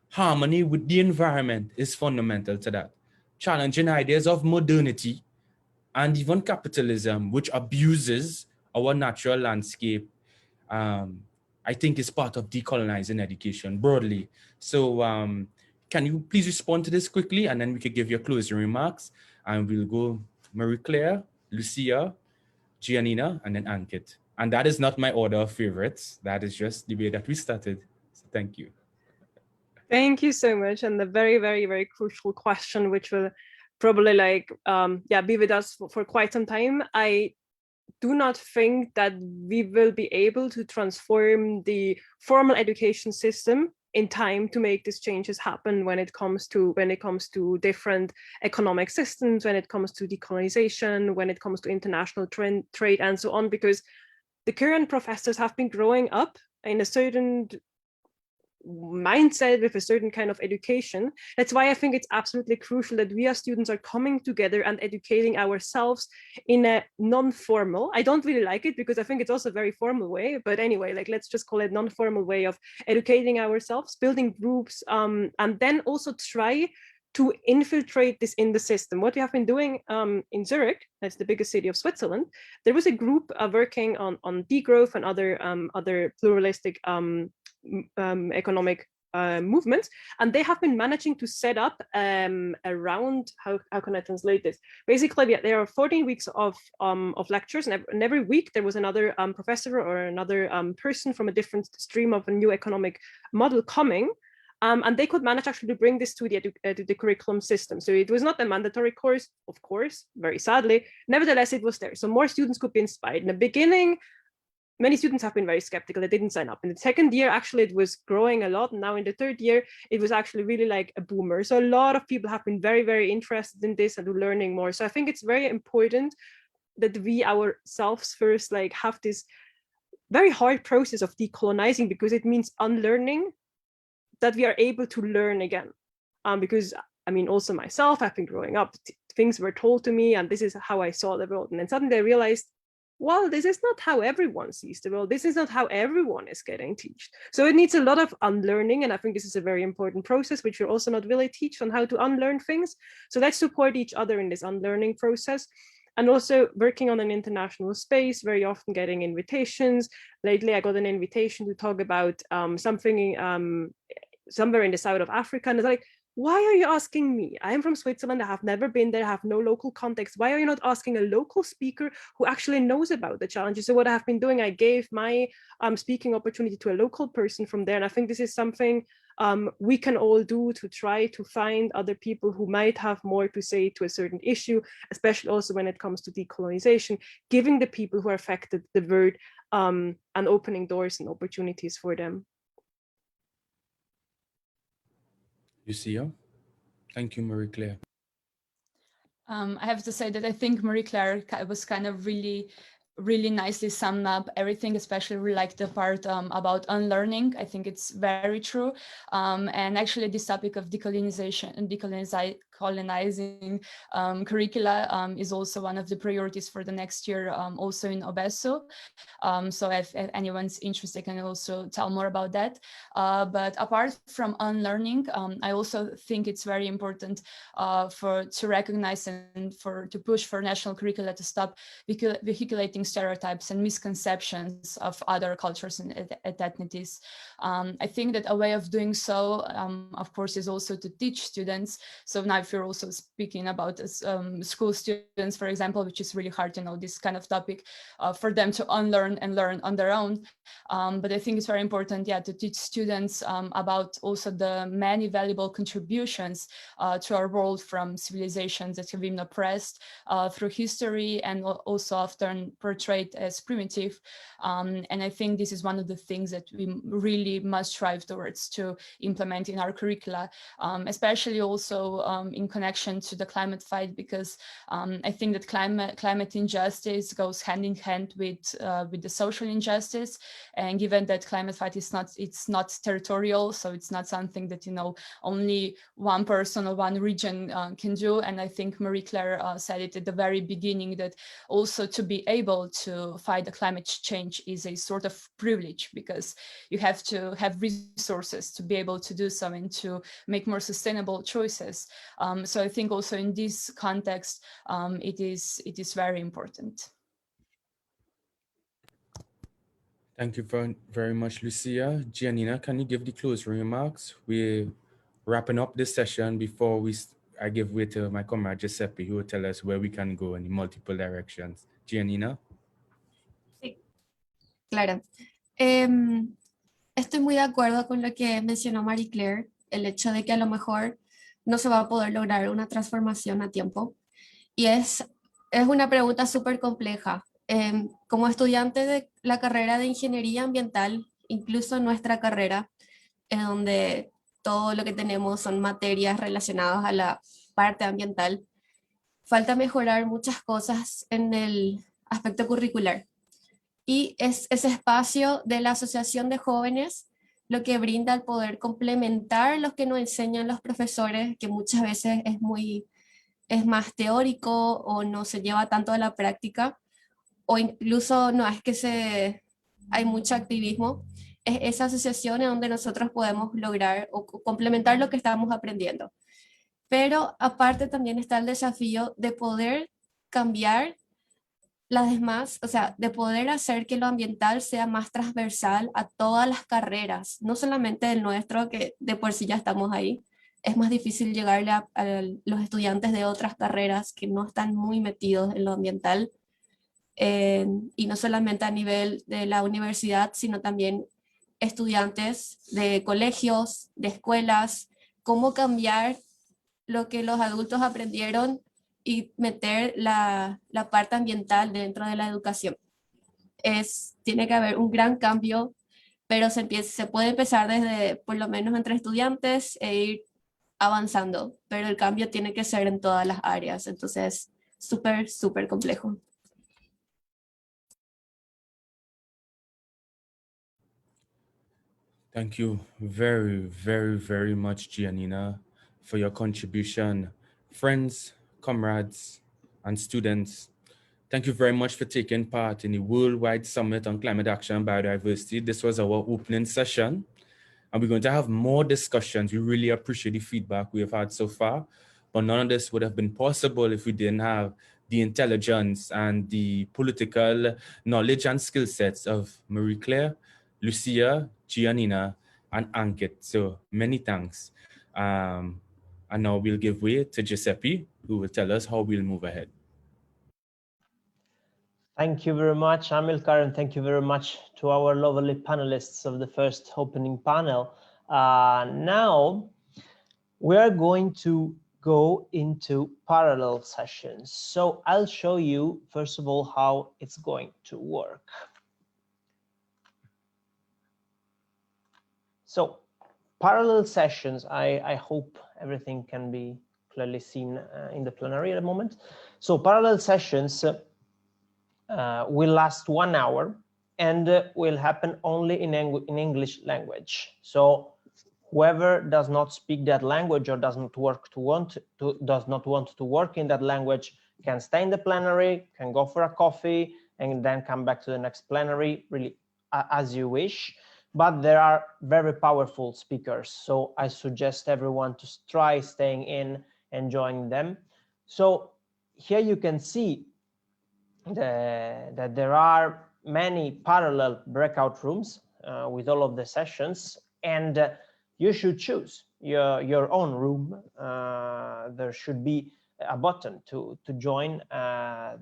Harmony with the environment is fundamental to that. Challenging ideas of modernity and even capitalism, which abuses our natural landscape, I think is part of decolonizing education broadly. So can you please respond to this quickly, and then we could give your closing remarks, and we'll go Marie-Claire, Lucia, Giannina, and then Ankit. And that is not my order of favorites. That is just the way that we started. So thank you. Thank you so much. And the very, very, very crucial question, which will probably be with us for quite some time. I do not think that we will be able to transform the formal education system in time to make these changes happen when it comes to different economic systems, when it comes to decolonization, when it comes to international trade and so on, because the current professors have been growing up in a certain mindset with a certain kind of education. That's why I think it's absolutely crucial that we as students are coming together and educating ourselves in a non-formal, I don't really like it because I think it's also a very formal way, but anyway, let's just call it non-formal way of educating ourselves, building groups, and then also try to infiltrate this in the system. What we have been doing in Zurich, that's the biggest city of Switzerland, there was a group working on degrowth and other pluralistic economic movements, and they have been managing to set up around, how can I translate this? Basically, there are 14 weeks of lectures, and every week there was another professor or another person from a different stream of a new economic model coming. And they could manage actually to bring this to the curriculum system. So it was not a mandatory course, of course, very sadly. Nevertheless, it was there. So more students could be inspired. In the beginning, many students have been very skeptical. They didn't sign up. In the second year, actually, it was growing a lot. And now in the third year, it was actually really like a boomer. So a lot of people have been very, very interested in this and learning more. So I think it's very important that we ourselves first have this very hard process of decolonizing, because it means unlearning, that we are able to learn again. Because I mean, also myself, I've been growing up, things were told to me, and this is how I saw the world. And then suddenly I realized, well, this is not how everyone sees the world. This is not how everyone is getting taught. So it needs a lot of unlearning. And I think this is a very important process, which we're also not really teach on how to unlearn things. So let's support each other in this unlearning process. And also working on an international space, very often getting invitations. Lately, I got an invitation to talk about something somewhere in the south of Africa. And it's like, why are you asking me? I am from Switzerland. I have never been there. I have no local context. Why are you not asking a local speaker who actually knows about the challenges? So what I have been doing, I gave my speaking opportunity to a local person from there. And I think this is something we can all do to try to find other people who might have more to say to a certain issue, especially also when it comes to decolonization, giving the people who are affected the word and opening doors and opportunities for them. Lucia? Thank you, Marie-Claire. I have to say that I think Marie-Claire was kind of really nicely summed up everything, especially like the part about unlearning. I think it's very true. And actually this topic of decolonization and decolonizing curricula is also one of the priorities for the next year, also in Obeso. So if anyone's interested, they can also tell more about that. But apart from unlearning, I also think it's very important to recognize and to push for national curricula to stop vehiculating stereotypes and misconceptions of other cultures and ethnicities. I think that a way of doing so, of course, is also to teach students. So now if you're also speaking about school students, for example, which is really hard to know this kind of topic, for them to unlearn and learn on their own. But I think it's very important, yeah, to teach students about also the many valuable contributions to our world from civilizations that have been oppressed through history and also often portrayed as primitive. And I think this is one of the things that we really must strive towards to implement in our curricula, especially also in connection to the climate fight, because I think that climate injustice goes hand in hand with the social injustice. And given that climate fight is not territorial, so it's not something that, you know, only one person or one region can do. And I think Marie-Claire said it at the very beginning, that also to be able to fight the climate change is a sort of privilege, because you have to have resources to be able to do so and to make more sustainable choices. So I think also in this context, it is very important. Thank you very much, Lucia. Giannina, can you give the closing remarks? We're wrapping up this session before I give way to my comrade Giuseppe, who will tell us where we can go in multiple directions. Giannina? Sí, claro. Estoy muy de acuerdo con lo que mencionó Marie-Claire, el hecho de que a lo mejor no se va a poder lograr una transformación a tiempo. Y es una pregunta súper compleja. Como estudiante de la carrera de Ingeniería Ambiental, incluso nuestra carrera, en donde todo lo que tenemos son materias relacionadas a la parte ambiental, falta mejorar muchas cosas en el aspecto curricular. Y es ese espacio de la Asociación de Jóvenes lo que brinda el poder complementar lo que nos enseñan los profesores, que muchas veces es más teórico o no se lleva tanto a la práctica, o incluso no es que hay mucho activismo. Es esa asociación en donde nosotros podemos lograr o complementar lo que estamos aprendiendo. Pero aparte también está el desafío de poder cambiar las demás, o sea, de poder hacer que lo ambiental sea más transversal a todas las carreras, no solamente el nuestro, que de por sí ya estamos ahí. Es más difícil llegarle a los estudiantes de otras carreras que no están muy metidos en lo ambiental, y no solamente a nivel de la universidad, sino también estudiantes de colegios, de escuelas, cómo cambiar lo que los adultos aprendieron y meter la parte ambiental dentro de la educación. Tiene que haber un gran cambio, pero se puede empezar desde, por lo menos entre estudiantes, e ir avanzando, pero el cambio tiene que ser en todas las áreas, entonces súper, súper complejo. Thank you very, very, very much, Giannina, for your contribution. Friends, comrades, and students, thank you very much for taking part in the Worldwide Summit on Climate Action and Biodiversity. This was our opening session, and we're going to have more discussions. We really appreciate the feedback we have had so far, but none of this would have been possible if we didn't have the intelligence and the political knowledge and skill sets of Marie-Claire, Lucia, Giannina, and Ankit. So many thanks. And now we'll give way to Giuseppe, who will tell us how we'll move ahead. Thank you very much, Amilcar, and thank you very much to our lovely panelists of the first opening panel. Now we are going to go into parallel sessions. So I'll show you, first of all, how it's going to work. So parallel sessions, I hope everything can be clearly seen in the plenary at the moment. So parallel sessions will last 1 hour and will happen only in English language. So Whoever does not speak that language or does not want to work in that language can stay in the plenary, can go for a coffee, and then come back to the next plenary, really as you wish. But there are very powerful speakers, so I suggest everyone to try staying in and joining them. So here you can see that there are many parallel breakout rooms with all of the sessions, and you should choose your own room. There should be a button to join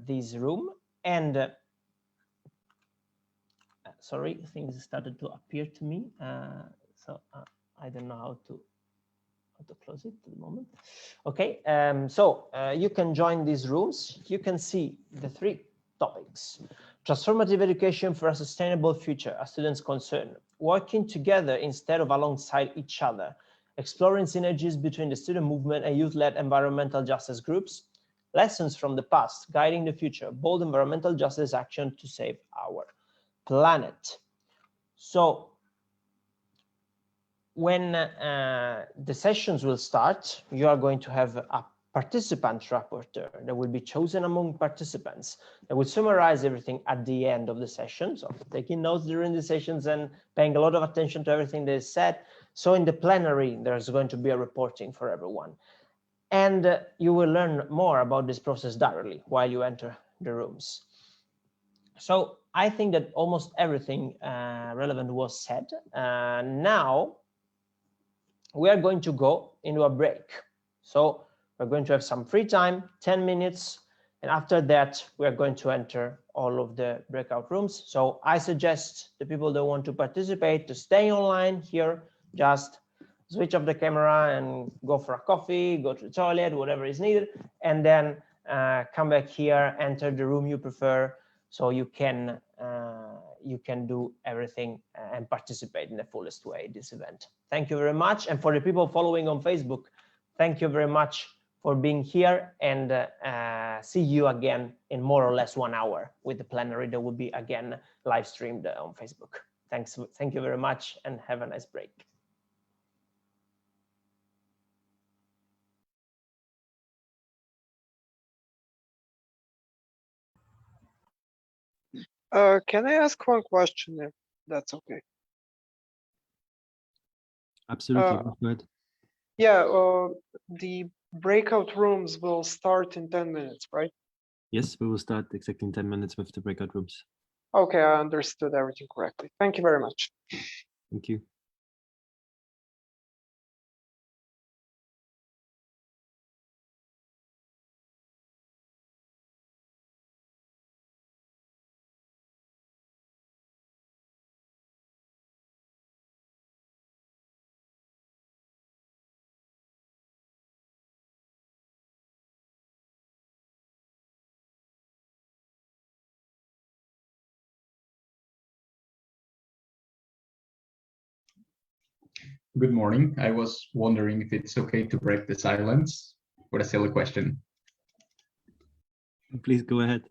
this room, and sorry, things started to appear to me, so I don't know how to close it at the moment. Okay, so you can join these rooms. You can see the 3 topics: transformative education for a sustainable future, a student's concern, working together instead of alongside each other, exploring synergies between the student movement and youth-led environmental justice groups, lessons from the past, guiding the future, bold environmental justice action to save our planet. So when the sessions will start, you are going to have a participant rapporteur that will be chosen among participants that will summarize everything at the end of the session. So taking notes during the sessions and paying a lot of attention to everything that is said. So in the plenary, there's going to be a reporting for everyone. And you will learn more about this process directly while you enter the rooms. So I think that almost everything relevant was said. Now we are going to go into a break. So we're going to have some free time, 10 minutes. And after that, we are going to enter all of the breakout rooms. So I suggest the people that want to participate to stay online here, just switch off the camera and go for a coffee, go to the toilet, whatever is needed, and then come back here, enter the room you prefer, so you can do everything and participate in the fullest way in this event. Thank you very much. And for the people following on Facebook, thank you very much for being here, and see you again in more or less 1 hour with the plenary that will be again live streamed on Facebook. Thank you very much, and have a nice break. Can I ask one question, if that's okay? Absolutely, go ahead. Yeah, the breakout rooms will start in 10 minutes, right? Yes, we will start exactly in 10 minutes with the breakout rooms. Okay, I understood everything correctly. Thank you very much. Thank you. Good morning. I was wondering if it's okay to break the silence with a silly question. Please go ahead.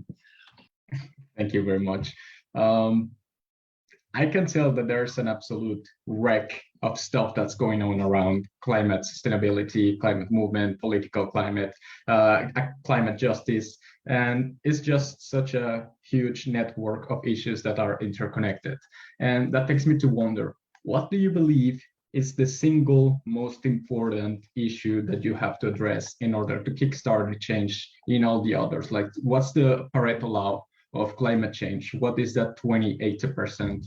Thank you very much. I can tell that there's an absolute wreck of stuff that's going on around climate sustainability, climate movement, political climate, climate justice, and it's just such a huge network of issues that are interconnected. And that takes me to wonder, what do you believe is the single most important issue that you have to address in order to kickstart the change in all the others? Like, what's the Pareto law of climate change? What is that 20-80%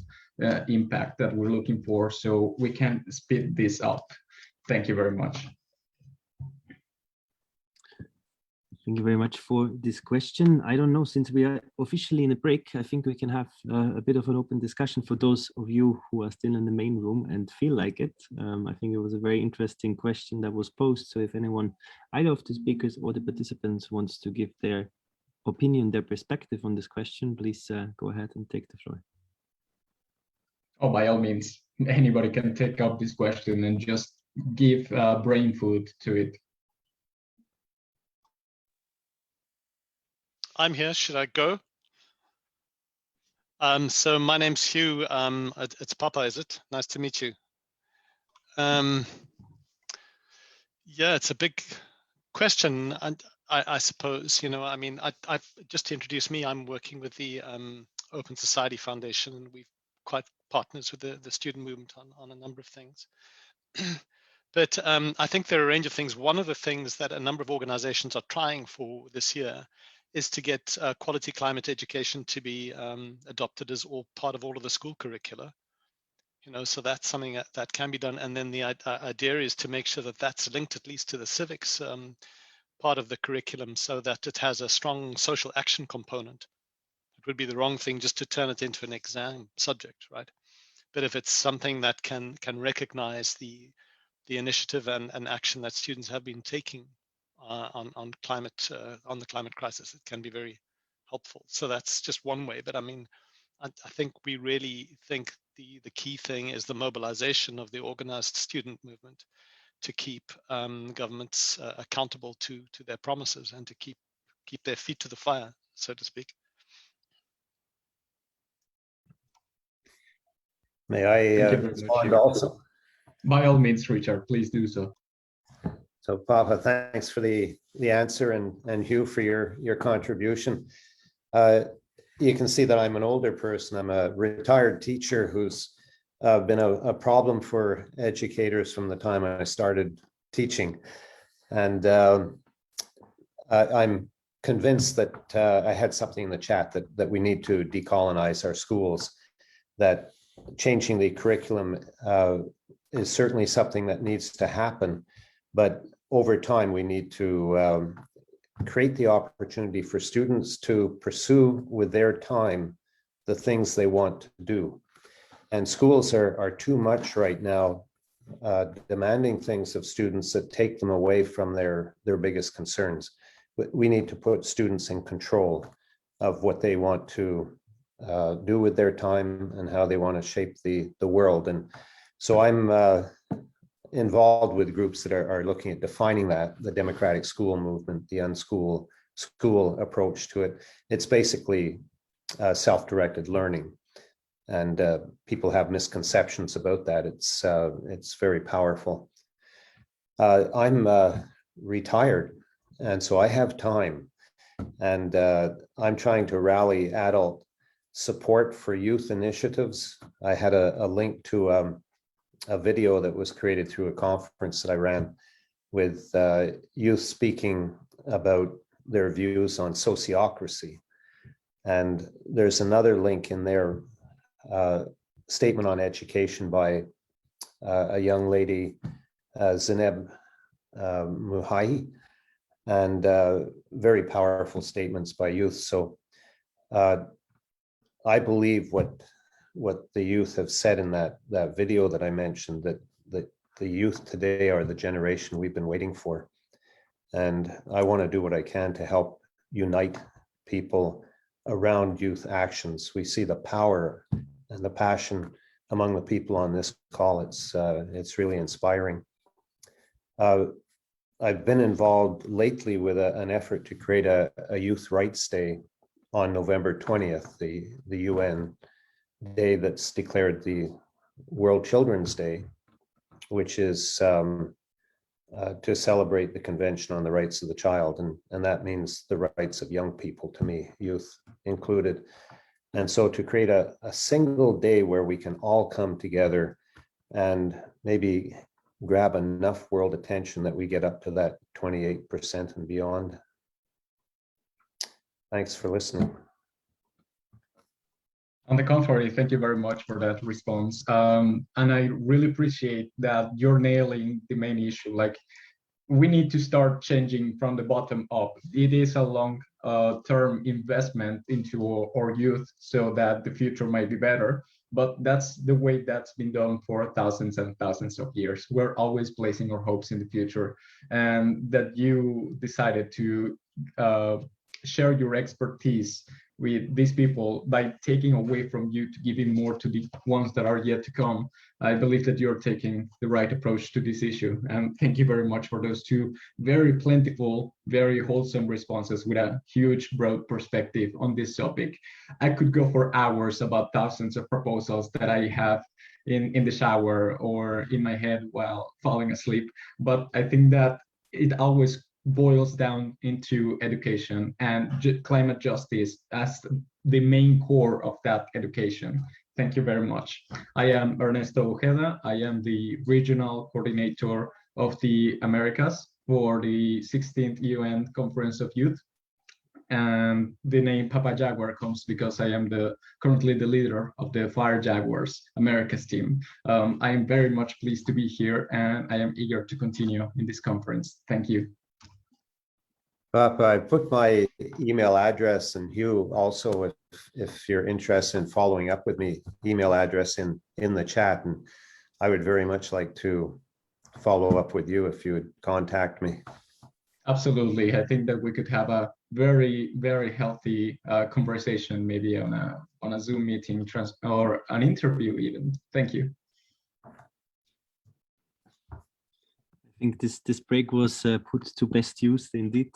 impact that we're looking for so we can speed this up? Thank you very much. Thank you very much for this question. I don't know, since we are officially in a break, I think we can have a bit of an open discussion for those of you who are still in the main room and feel like it. I think it was a very interesting question that was posed. So if anyone, either of the speakers or the participants, wants to give their opinion, their perspective on this question, please go ahead and take the floor. Oh, by all means, anybody can take up this question and just give brain food to it. I'm here. Should I go? So my name's Hugh. It's Papa, is it? Nice to meet you. Yeah, it's a big question, and I suppose, you know, I mean, I've just to introduce me, I'm working with the Open Society Foundation, and we've quite partners with the student movement on a number of things. But I think there are a range of things. One of the things that a number of organizations are trying for this year is to get quality climate education to be adopted as all part of all of the school curricula. You know, so that's something that can be done. And then the idea is to make sure that that's linked at least to the civics part of the curriculum, so that it has a strong social action component. It would be the wrong thing just to turn it into an exam subject, right? But if it's something that can recognize the initiative and action that students have been taking on climate, on the climate crisis, it can be very helpful. So that's just one way. But I mean, I think we really think the key thing is the mobilization of the organized student movement to keep governments accountable to their promises and to keep their feet to the fire, so to speak. May I respond also? By all means, Richard, please do so. So Papa, thanks for the answer, and Hugh for your contribution. You can see that I'm an older person. I'm a retired teacher who's been a problem for educators from the time I started teaching. And I'm convinced that I had something in the chat that we need to decolonize our schools, that changing the curriculum is certainly something that needs to happen. But over time, we need to create the opportunity for students to pursue with their time the things they want to do. And schools are too much right now demanding things of students that take them away from their biggest concerns. We need to put students in control of what they want to do with their time and how they want to shape the world. And so I'm involved with groups that are looking at defining that, the democratic school movement, the unschool school approach to it. It's basically self-directed learning. And people have misconceptions about that. It's very powerful. I'm retired, and so I have time. And I'm trying to rally adult support for youth initiatives. I had a link to a video that was created through a conference that I ran with youth speaking about their views on sociocracy. And there's another link in there, statement on education by a young lady, Zineb Muhai, and very powerful statements by youth. So I believe what the youth have said in that video that I mentioned, that the youth today are the generation we've been waiting for. And I want to do what I can to help unite people around youth actions. We see the power and the passion among the people on this call. It's really inspiring. I've been involved lately with an effort to create a Youth Rights Day on November 20th, the UN day that's declared the World Children's Day, which is to celebrate the Convention on the Rights of the Child. And that means the rights of young people, to me, youth included. And so to create a single day where we can all come together and maybe grab enough world attention that we get up to that 28% and beyond. Thanks for listening. On the contrary, thank you very much for that response. And I really appreciate that you're nailing the main issue. Like, we need to start changing from the bottom up. It is a long-term investment into our youth so that the future might be better. But that's the way that's been done for thousands and thousands of years. We're always placing our hopes in the future. And that you decided to share your expertise with these people by taking away from you to giving more to the ones that are yet to come. I believe that you're taking the right approach to this issue. And thank you very much for those two very plentiful, very wholesome responses with a huge, broad perspective on this topic. I could go for hours about thousands of proposals that I have in the shower or in my head while falling asleep. But I think that it always boils down into education and climate justice as the main core of that education. Thank you very much. I am Ernesto Ojeda. I am the regional coordinator of the Americas for the 16th UN Conference of Youth. And the name Papa Jaguar comes because I am currently the leader of the Fire Jaguars Americas team. I am very much pleased to be here, and I am eager to continue in this conference. Thank you. Papa, I put my email address, and Hugh also, if you're interested in following up with me, email address in the chat, and I would very much like to follow up with you if you would contact me. Absolutely. I think that we could have a very, very healthy conversation, maybe on a Zoom meeting or an interview even. Thank you. I think this break was put to best use indeed.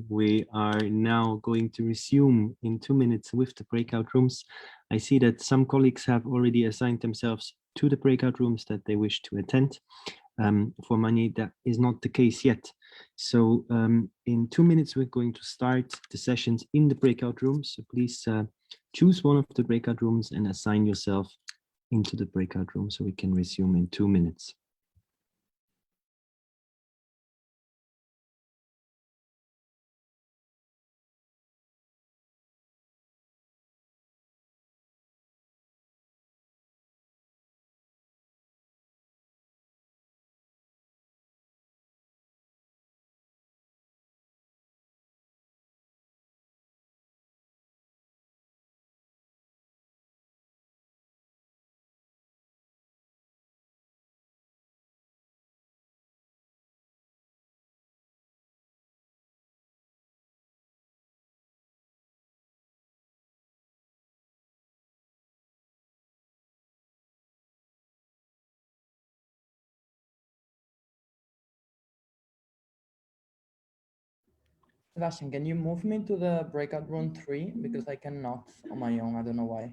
We are now going to resume in 2 minutes with the breakout rooms. I see that some colleagues have already assigned themselves to the breakout rooms that they wish to attend. For many, that is not the case yet. So in 2 minutes, we're going to start the sessions in the breakout rooms. So please choose one of the breakout rooms and assign yourself into the breakout room so we can resume in 2 minutes. Sebastian, can you move me to the breakout room 3? Because I cannot on my own. I don't know why.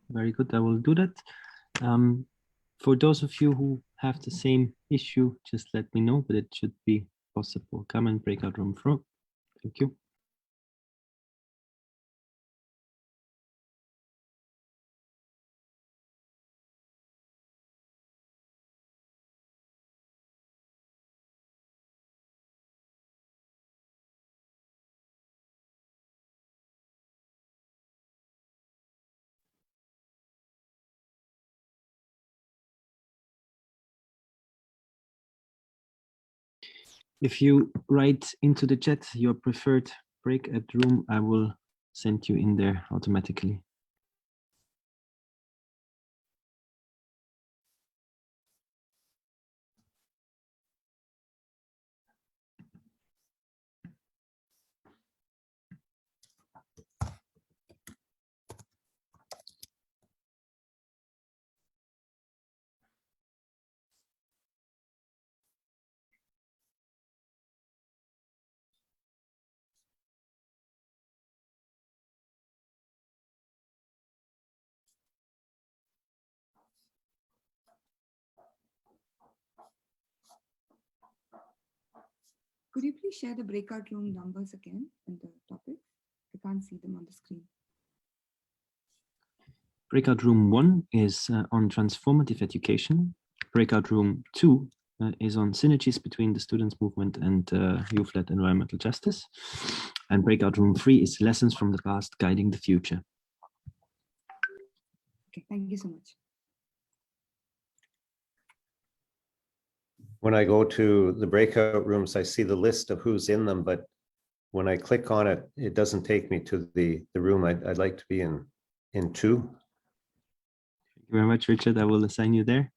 Very good. I will do that. For those of you who have the same issue, just let me know, but it should be possible. Come and breakout room 4. Thank you. If you write into the chat your preferred breakout room, I will send you in there automatically. Could you please share the breakout room numbers again and the topics? I can't see them on the screen. Breakout room 1 is on transformative education. Breakout room 2 is on synergies between the students' movement and youth-led environmental justice. And breakout room 3 is lessons from the past guiding the future. Okay, thank you so much. When I go to the breakout rooms, I see the list of who's in them, but when I click on it, it doesn't take me to the room I'd like to be in 2. Thank you very much, Richard. I will assign you there.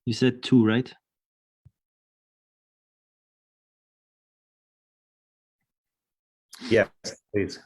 You said 2, right? Yes, please.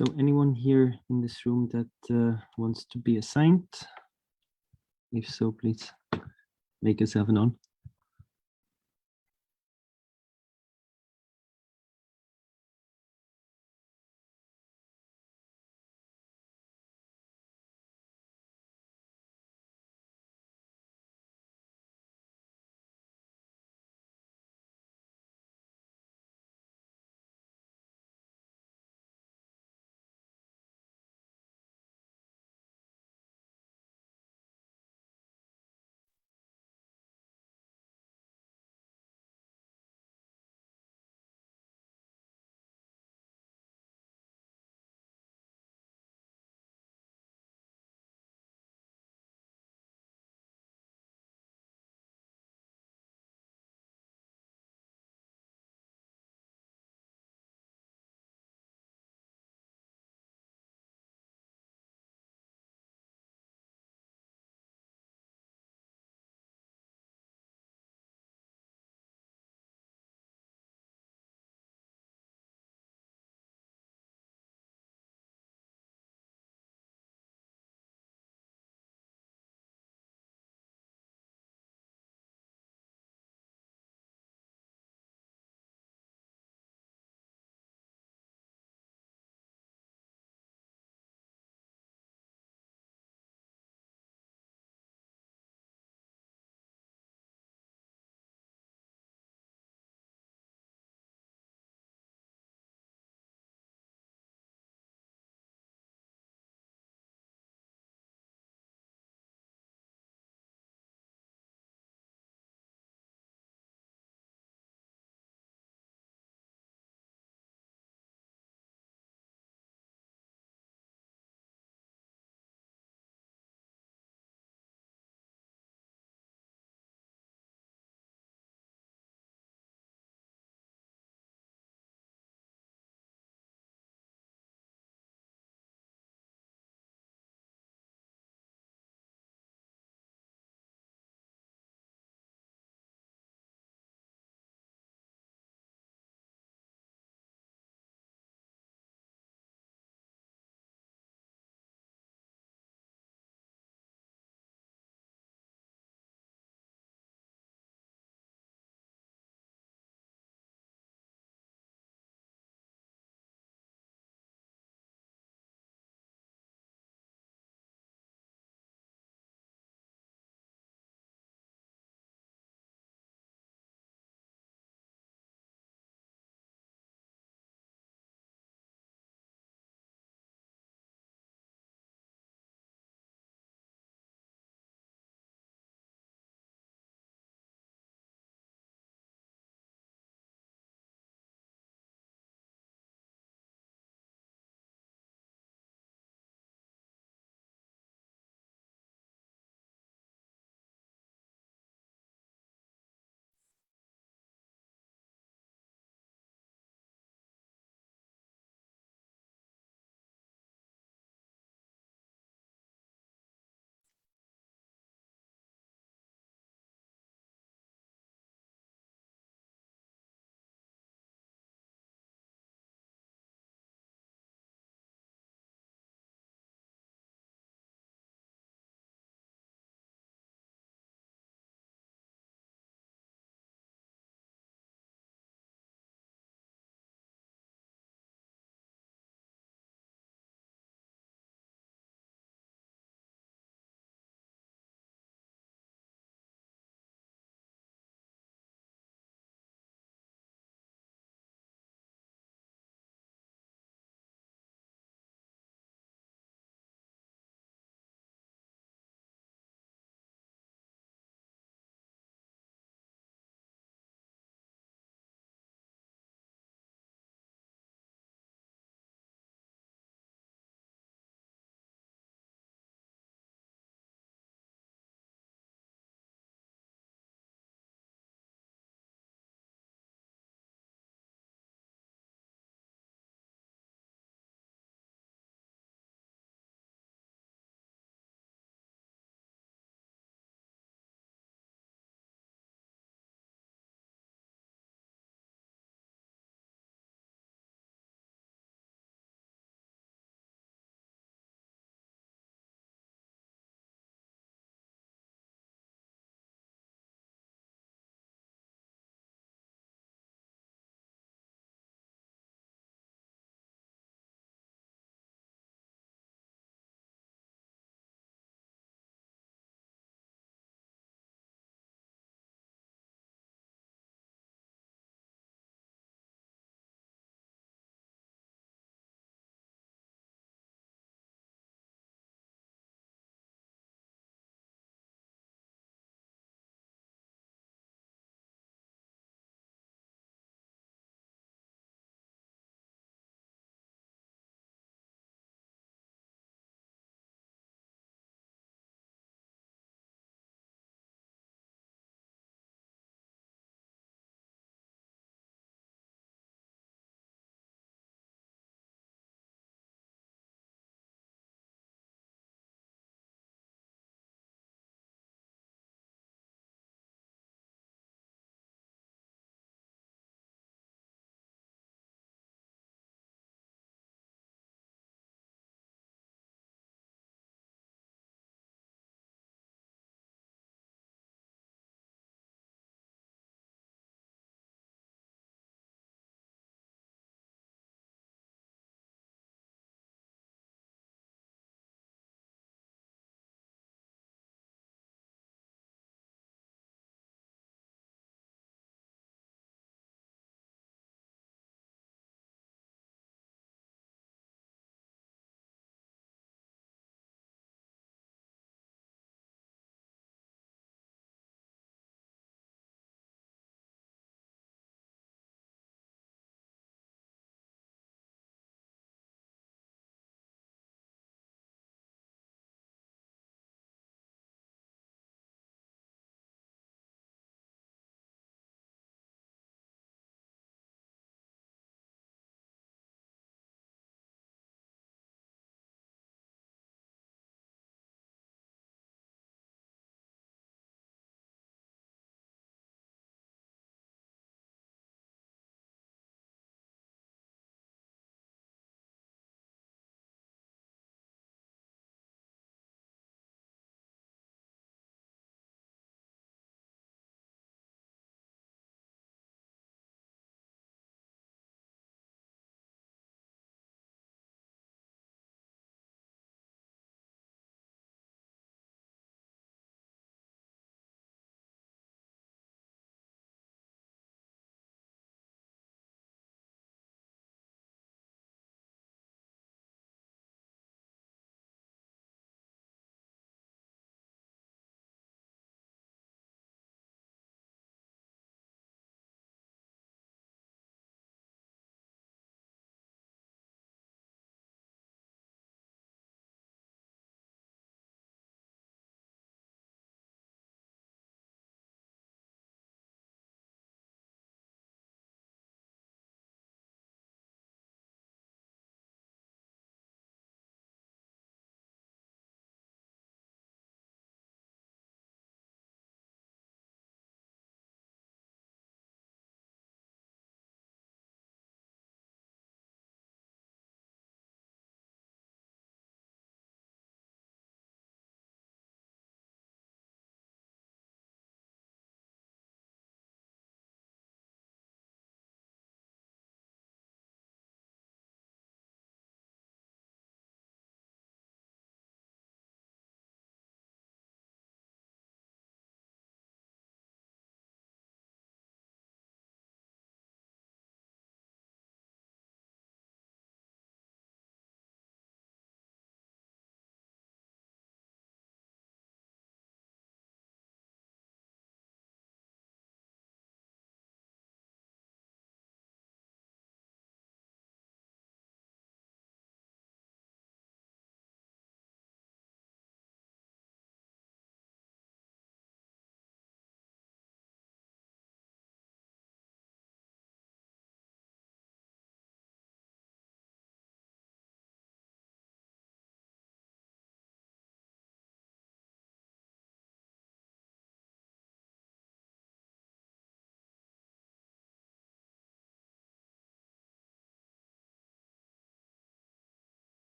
So anyone here in this room that wants to be assigned? If so, please make yourself known.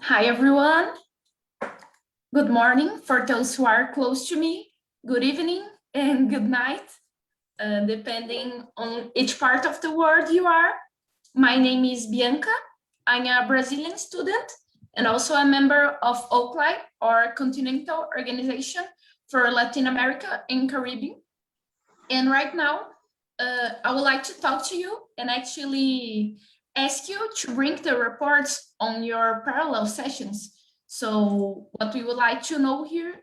Hi, everyone. Good morning for those who are close to me. Good evening and good night, depending on each part of the world you are. My name is Bianca. I'm a Brazilian student and also a member of OCLAI, or Continental Organization for Latin America and Caribbean. And right now, I would like to talk to you and actually ask you to bring the reports on your parallel sessions. So what we would like to know here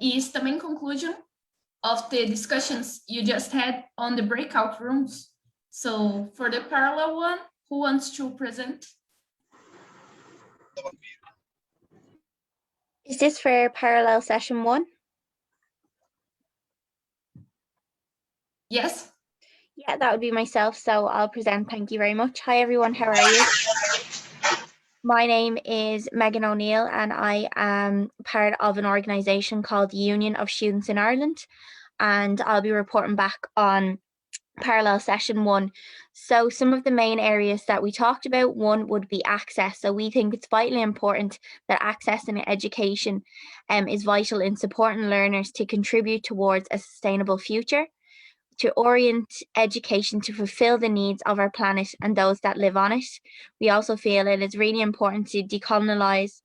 is the main conclusion of the discussions you just had on the breakout rooms. So for the parallel one, who wants to present? Is this for parallel session 1? Yes. Yeah, that would be myself. So I'll present. Thank you very much. Hi, everyone. How are you? My name is Megan O'Neill, and I am part of an organisation called the Union of Students in Ireland. And I'll be reporting back on parallel session 1. So some of the main areas that we talked about, one would be access. So we think it's vitally important that access in education is vital in supporting learners to contribute towards a sustainable future, to orient education to fulfill the needs of our planet and those that live on it. We also feel it is really important to decolonize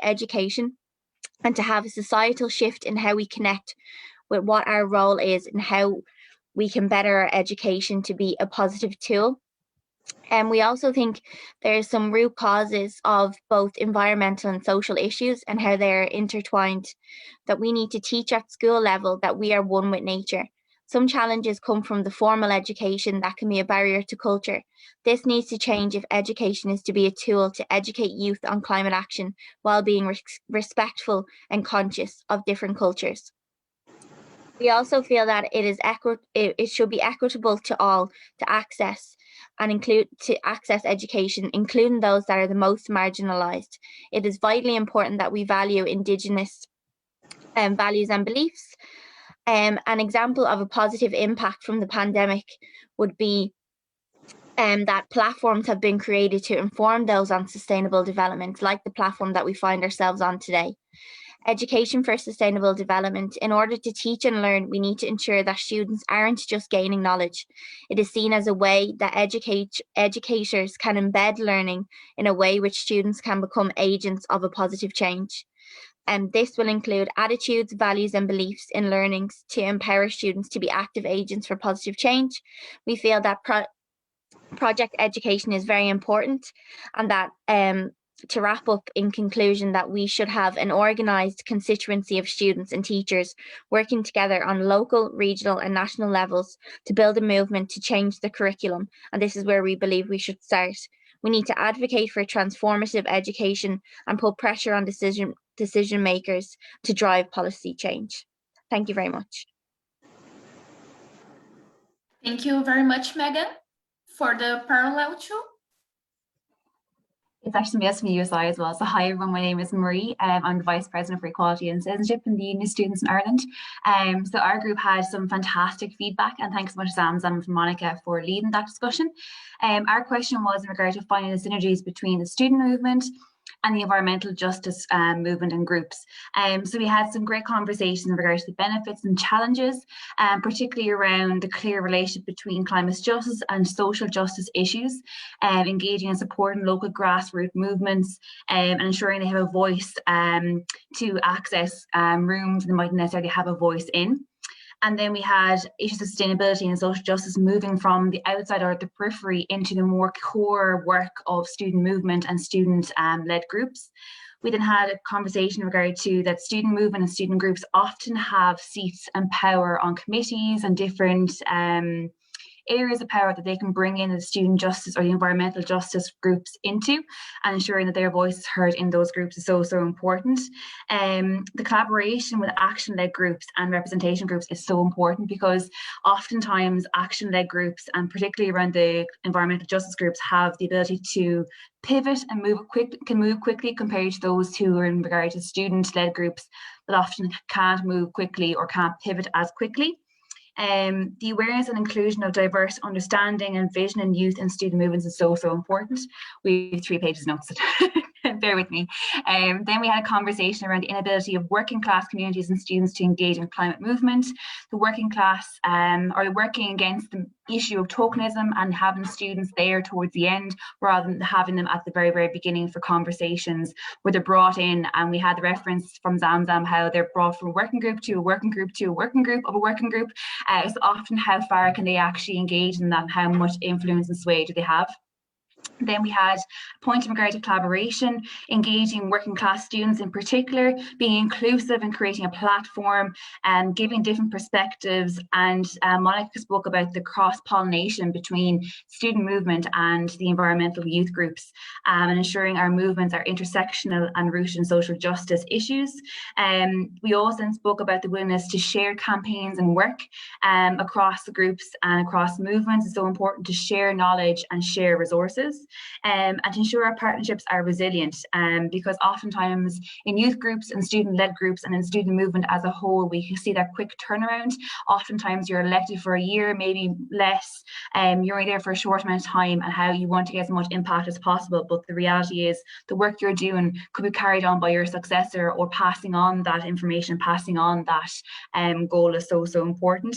education, and to have a societal shift in how we connect with what our role is and how we can better our education to be a positive tool. And we also think there's some root causes of both environmental and social issues and how they're intertwined, that we need to teach at school level that we are one with nature. Some challenges come from the formal education that can be a barrier to culture. This needs to change if education is to be a tool to educate youth on climate action while being respectful and conscious of different cultures. We also feel that it should be equitable to all to access education, including those that are the most marginalised. It is vitally important that we value Indigenous values and beliefs. An example of a positive impact from the pandemic would be that platforms have been created to inform those on sustainable development, like the platform that we find ourselves on today. Education for sustainable development. In order to teach and learn, we need to ensure that students aren't just gaining knowledge. It is seen as a way that educators can embed learning in a way which students can become agents of a positive change. And this will include attitudes, values, and beliefs in learnings to empower students to be active agents for positive change. We feel that project education is very important, and that to wrap up in conclusion, that we should have an organised constituency of students and teachers working together on local, regional and national levels to build a movement to change the curriculum. And this is where we believe we should start. We need to advocate for transformative education and put pressure on decision makers to drive policy change. Thank you very much. Thank you very much, Megan. For the parallel two? It's actually yes, me USI as well. So hi everyone, my name is Marie. I'm the Vice President for Equality and Citizenship in the Union of Students in Ireland. So our group had some fantastic feedback, and thanks so much Sam and Monica for leading that discussion. Our question was in regard to finding the synergies between the student movement and the environmental justice movement and groups. So we had some great conversations in regards to the benefits and challenges, particularly around the clear relationship between climate justice and social justice issues, engaging and supporting local grassroots movements, and ensuring they have a voice to access rooms they mightn't necessarily have a voice in. And then we had issues of sustainability and social justice moving from the outside or the periphery into the more core work of student movement and student-led groups. We then had a conversation in regard to that student movement and student groups often have seats and power on committees and different areas of power that they can bring in the student justice or the environmental justice groups into, and ensuring that their voice is heard in those groups is so important. The collaboration with action-led groups and representation groups is so important, because oftentimes action-led groups, and particularly around the environmental justice groups, have the ability to pivot and can move quickly compared to those who are in regard to student-led groups that often can't move quickly or can't pivot as quickly. The awareness and inclusion of diverse understanding and vision in youth and student movements is so important. We have 3 pages notes, bear with me. Then we had a conversation around the inability of working class communities and students to engage in climate movement, the working class, or working against the issue of tokenism and having students there towards the end rather than having them at the very beginning for conversations where they're brought in, and we had the reference from Zamzam how they're brought from a working group to a working group to a working group of a working group. So often how far can they actually engage in that and how much influence and sway do they have? Then we had a point in regard to collaboration, engaging working class students in particular, being inclusive and creating a platform and giving different perspectives. And Monica spoke about the cross-pollination between student movement and the environmental youth groups, and ensuring our movements are intersectional and rooted in social justice issues. We also spoke about the willingness to share campaigns and work across the groups and across movements. It's so important to share knowledge and share resources. And to ensure our partnerships are resilient, because oftentimes in youth groups and student-led groups and in student movement as a whole, we see that quick turnaround. Oftentimes you're elected for a year, maybe less, you're only there for a short amount of time, and how you want to get as much impact as possible. But the reality is the work you're doing could be carried on by your successor, or passing on that information, passing on that goal is so important,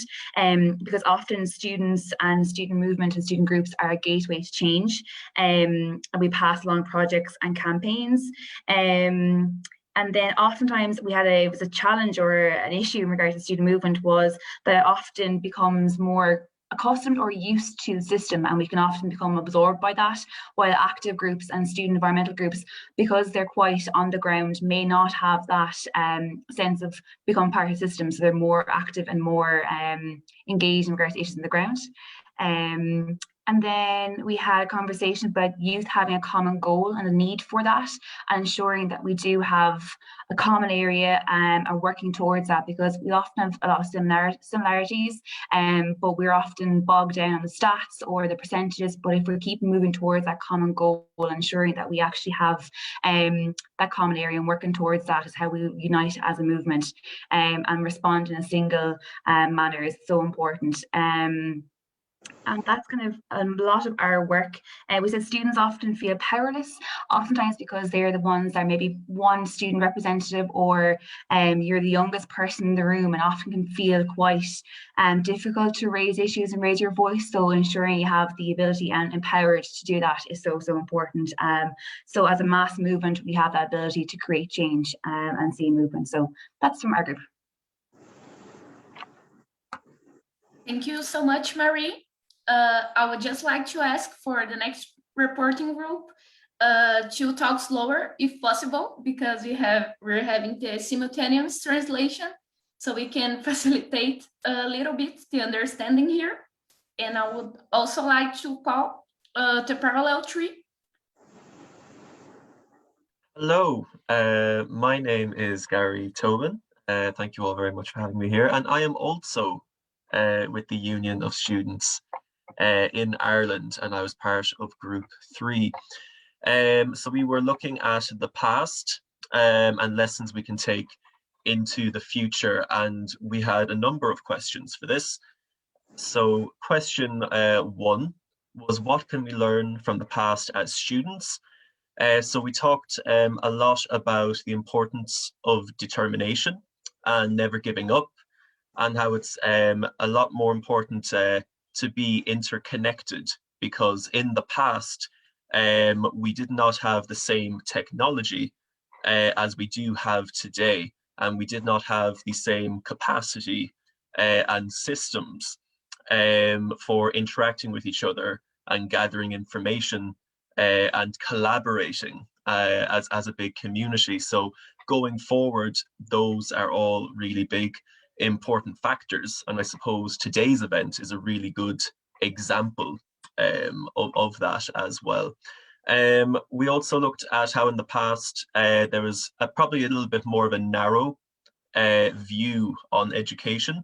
because often students and student movement and student groups are a gateway to change. And we pass along projects and campaigns. And then oftentimes it was a challenge or an issue in regards to student movement, was that it often becomes more accustomed or used to the system, and we can often become absorbed by that, while active groups and student environmental groups, because they're quite on the ground, may not have that sense of becoming part of the system, so they're more active and more engaged in regards to issues on the ground. And then we had a conversation about youth having a common goal and the need for that, and ensuring that we do have a common area and are working towards that, because we often have a lot of similarities, but we're often bogged down on the stats or the percentages. But if we keep moving towards that common goal, ensuring that we actually have that common area and working towards that is how we unite as a movement, and respond in a single manner is so important. And that's kind of a lot of our work. We said students often feel powerless, oftentimes because they're the ones that are maybe one student representative, or you're the youngest person in the room, and often can feel quite difficult to raise issues and raise your voice. So ensuring you have the ability and empowered to do that is so important. So as a mass movement, we have that ability to create change and see movement. So that's from our group. Thank you so much, Marie. I would just like to ask for the next reporting group to talk slower if possible, because we're having the simultaneous translation, so we can facilitate a little bit the understanding here. And I would also like to call the parallel tree. Hello, my name is Gary Tobin. Thank you all very much for having me here. And I am also with the Union of Students in Ireland, and I was part of Group 3. So we were looking at the past and lessons we can take into the future, and we had a number of questions for this. So question 1 was, what can we learn from the past as students? So we talked a lot about the importance of determination and never giving up, and how it's a lot more important to be interconnected, because in the past we did not have the same technology as we do have today, and we did not have the same capacity and systems for interacting with each other and gathering information and collaborating as a big community. So going forward, those are all really big important factors, and I suppose today's event is a really good example of that as well. We also looked at how in the past there was probably a little bit more of a narrow view on education,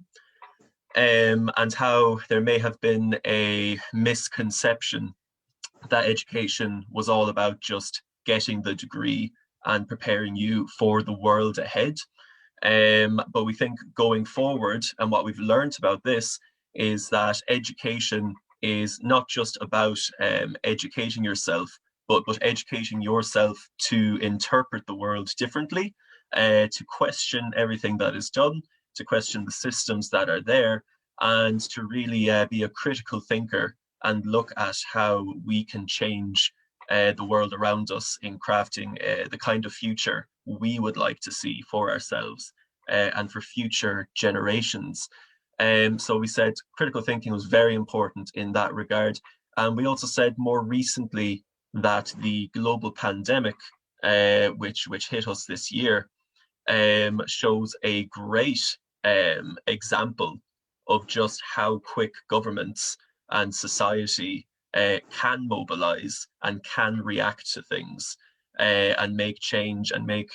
and how there may have been a misconception that education was all about just getting the degree and preparing you for the world ahead. But we think going forward, and what we've learned about this, is that education is not just about educating yourself, but educating yourself to interpret the world differently, to question everything that is done, to question the systems that are there, and to really be a critical thinker and look at how we can change the world around us in crafting the kind of future we would like to see for ourselves and for future generations. So we said critical thinking was very important in that regard. And we also said more recently that the global pandemic, which hit us this year, shows a great example of just how quick governments and society can mobilize and can react to things and make change and make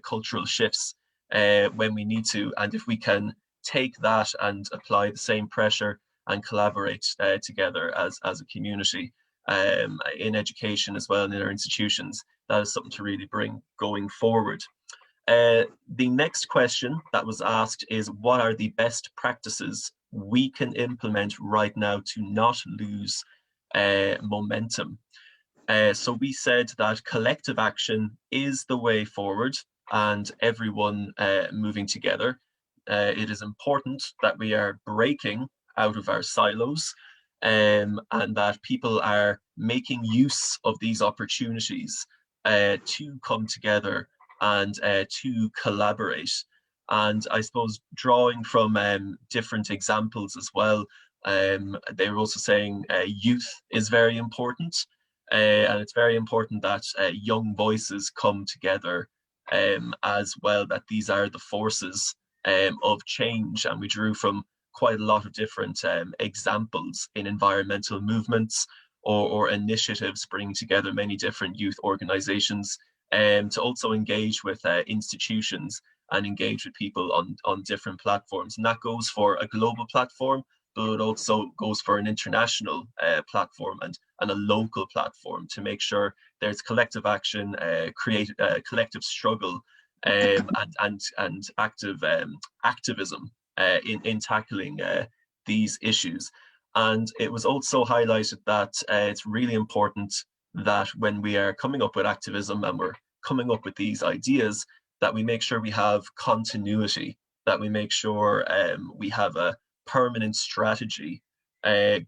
cultural shifts when we need to. And if we can take that and apply the same pressure and collaborate together as a community in education as well and in our institutions, that is something to really bring going forward. The next question that was asked is, what are the best practices we can implement right now to not lose momentum? So we said that collective action is the way forward and everyone moving together. It is important that we are breaking out of our silos and that people are making use of these opportunities to come together and to collaborate. And I suppose drawing from different examples as well, they were also saying youth is very important. And it's very important that young voices come together as well, that these are the forces of change. And we drew from quite a lot of different examples in environmental movements or initiatives bringing together many different youth organizations to also engage with institutions and engage with people on different platforms. And that goes for a global platform, but it also goes for an international platform and a local platform to make sure there's collective action, collective struggle, and activism in tackling these issues. And it was also highlighted that it's really important that when we are coming up with activism and we're coming up with these ideas, that we make sure we have continuity, that we make sure we have a permanent strategy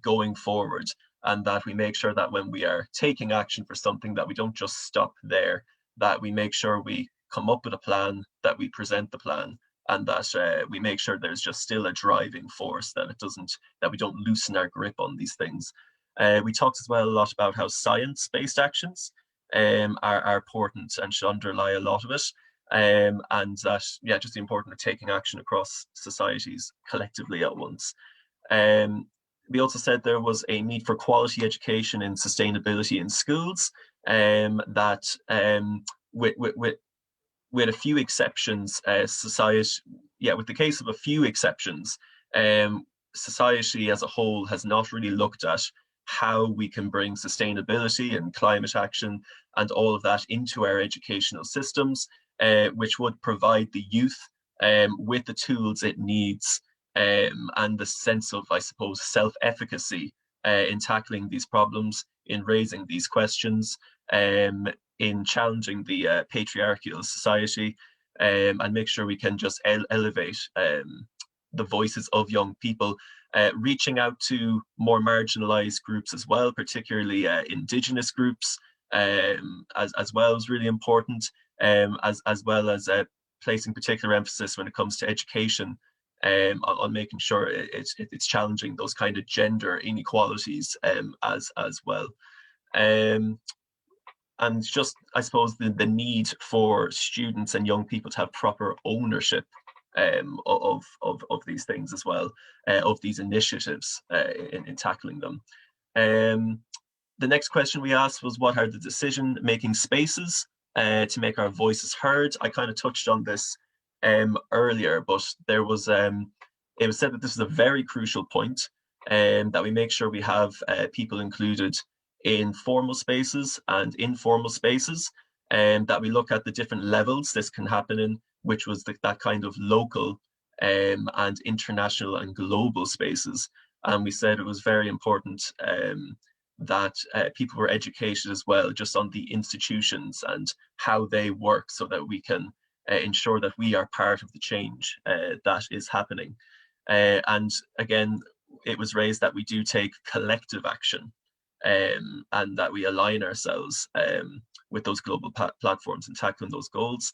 going forward, and that we make sure that when we are taking action for something, that we don't just stop there, that we make sure we come up with a plan, that we present the plan, and that we make sure there's just still a driving force, that we don't loosen our grip on these things. We talked as well a lot about how science-based actions are important and should underlie a lot of it. And that, just the importance of taking action across societies collectively at once. We also said there was a need for quality education and sustainability in schools, that with a few exceptions, with the case of a few exceptions, society as a whole has not really looked at how we can bring sustainability and climate action and all of that into our educational systems, which would provide the youth with the tools it needs and the sense of, I suppose, self-efficacy in tackling these problems, in raising these questions, in challenging the patriarchal society, and make sure we can just elevate the voices of young people, reaching out to more marginalized groups as well, particularly indigenous groups, as well is really important, as well as placing particular emphasis when it comes to education on making sure it's challenging those kind of gender inequalities as well. And just, I suppose, the need for students and young people to have proper ownership of these things as well, of these initiatives in tackling them. The next question we asked was, what are the decision-making spaces to make our voices heard? I kind of touched on this earlier, but there was it was said that this is a very crucial point, that we make sure we have people included in formal spaces and informal spaces, and that we look at the different levels this can happen in, which was that kind of local and international and global spaces. And we said it was very important that people were educated as well, just on the institutions and how they work, so that we can ensure that we are part of the change that is happening. And again, it was raised that we do take collective action, and that we align ourselves with those global platforms and tackling those goals.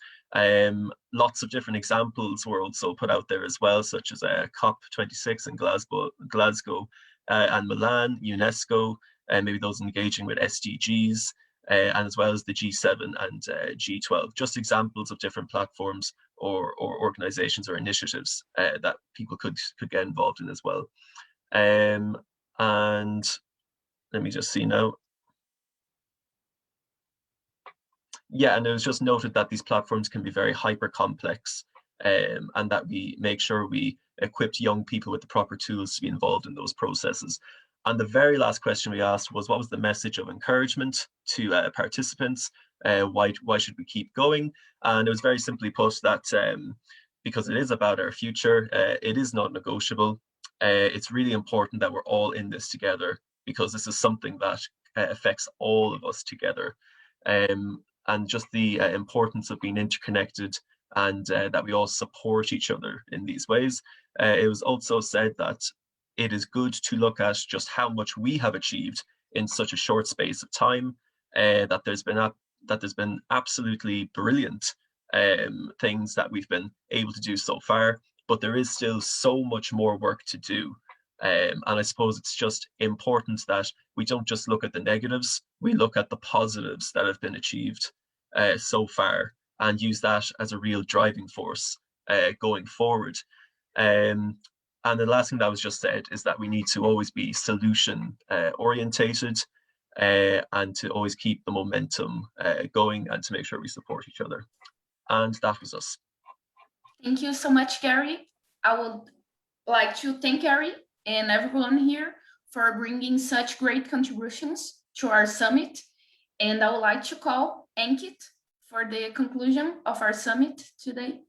Lots of different examples were also put out there as well, such as COP26 in Glasgow and Milan, UNESCO, and maybe those engaging with SDGs, and as well as the G7 and G12, just examples of different platforms or organizations or initiatives that people could get involved in as well. And let me just see now. Yeah, and it was just noted that these platforms can be very hyper complex, and that we make sure we equipped young people with the proper tools to be involved in those processes. And the very last question we asked was, what was the message of encouragement to participants? Why should we keep going? And it was very simply put that because it is about our future, it is not negotiable. It's really important that we're all in this together, because this is something that affects all of us together. And just the importance of being interconnected, and that we all support each other in these ways. It was also said that it is good to look at just how much we have achieved in such a short space of time, that there's been absolutely brilliant things that we've been able to do so far, but there is still so much more work to do. And I suppose it's just important that we don't just look at the negatives, we look at the positives that have been achieved so far, and use that as a real driving force going forward. And the last thing that was just said is that we need to always be solution orientated, and to always keep the momentum going, and to make sure we support each other. And that was us. Thank you so much, Gary. I would like to thank Gary and everyone here for bringing such great contributions to our summit. And I would like to call Ankit for the conclusion of our summit today.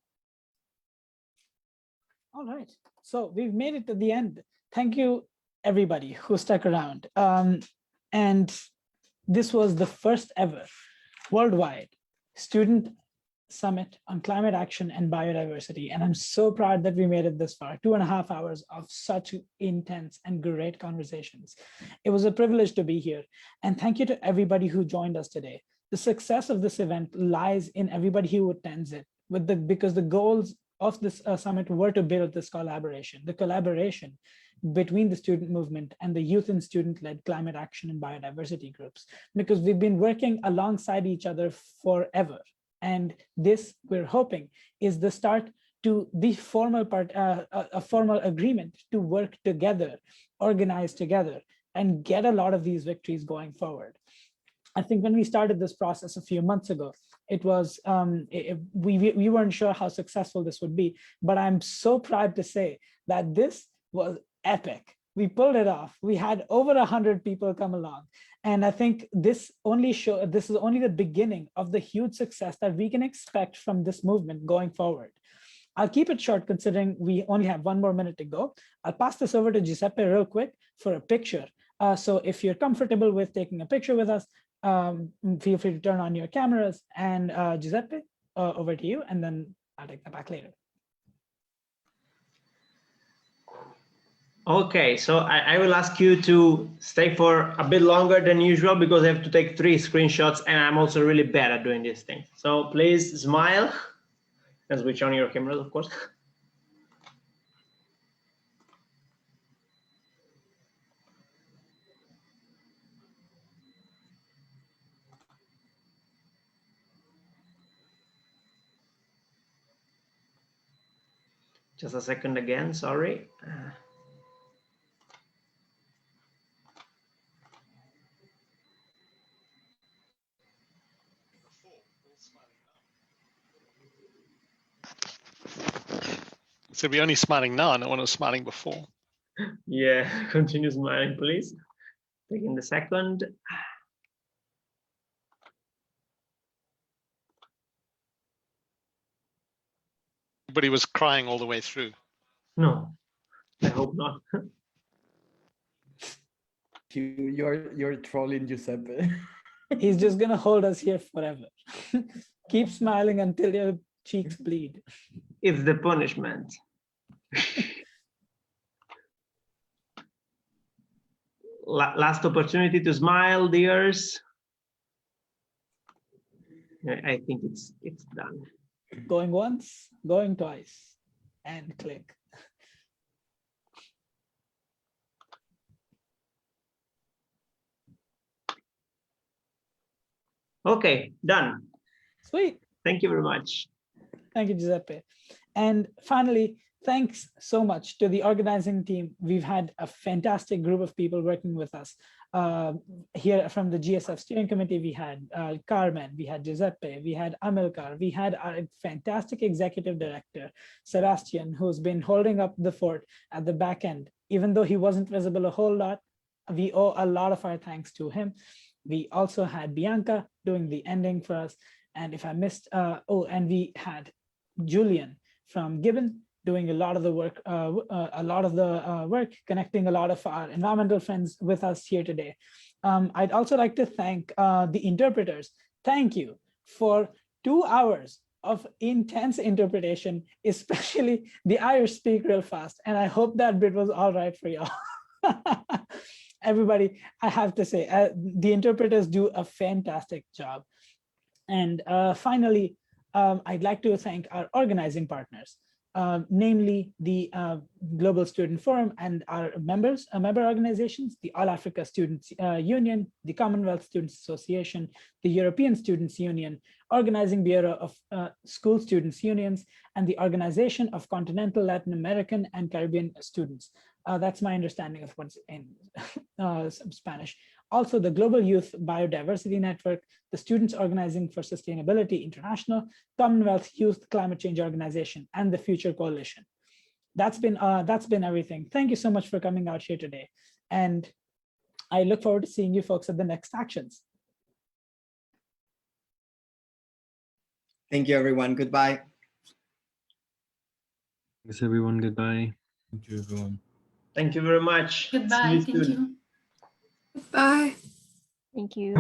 All right, so we've made it to the end. Thank you, everybody who stuck around. And this was the first ever worldwide student summit on climate action and biodiversity. And I'm so proud that we made it this far, 2.5 hours of such intense and great conversations. It was a privilege to be here. And thank you to everybody who joined us today. The success of this event lies in everybody who attends it, because the goals of this summit were to build this collaboration, the collaboration between the student movement and the youth and student-led climate action and biodiversity groups, because we've been working alongside each other forever. And this, we're hoping, is the start to the formal part, a formal agreement to work together, organize together, and get a lot of these victories going forward. I think when we started this process a few months ago, it was we weren't sure how successful this would be, but I'm so proud to say that this was epic. We pulled it off. We had over 100 people come along. And I think this is only the beginning of the huge success that we can expect from this movement going forward. I'll keep it short considering we only have 1 more minute to go. I'll pass this over to Giuseppe real quick for a picture. So if you're comfortable with taking a picture with us, feel free to turn on your cameras. And Giuseppe, over to you, and then I'll take that back later. Okay, so I will ask you to stay for a bit longer than usual, because I have to take 3 screenshots, and I'm also really bad at doing this thing. So please smile and switch on your cameras, of course. Just a second again, sorry. So we're only smiling now, no one was smiling before. Yeah, continue smiling, please. Taking the second. Everybody was crying all the way through. No, I hope not. you. You're trolling Giuseppe. He's just gonna hold us here forever. Keep smiling until your cheeks bleed. It's the punishment. Last opportunity to smile, dears. I think it's done. Going once, going twice, and click. Okay, done. Sweet. Thank you very much. Thank you, Giuseppe. And finally, thanks so much to the organizing team. We've had a fantastic group of people working with us. Here from the GSF steering committee, we had Carmen, we had Giuseppe, we had Amilcar, we had our fantastic executive director, Sebastian, who's been holding up the fort at the back end. Even though he wasn't visible a whole lot, we owe a lot of our thanks to him. We also had Bianca doing the ending for us. And if I missed, and we had Julian from Gibbon doing a lot of the work, connecting a lot of our environmental friends with us here today. I'd also like to thank the interpreters. Thank you for 2 hours of intense interpretation, especially the Irish speak real fast. And I hope that bit was all right for y'all. Everybody, I have to say, the interpreters do a fantastic job. And finally, I'd like to thank our organizing partners, namely the Global Student Forum and our member organizations, the All Africa Students Union, the Commonwealth Students Association, the European Students Union, Organizing Bureau of School Students Unions, and the Organization of Continental Latin American and Caribbean Students. That's my understanding of what's in Spanish. Also, the Global Youth Biodiversity Network, the Students Organizing for Sustainability International, Commonwealth Youth Climate Change Organization, and the Future Coalition. That's been everything. Thank you so much for coming out here today. And I look forward to seeing you folks at the next actions. Thank you, everyone. Goodbye. Thanks, everyone. Goodbye. Thank you, everyone. Thank you very much. Goodbye. Thank you. Bye. Thank you.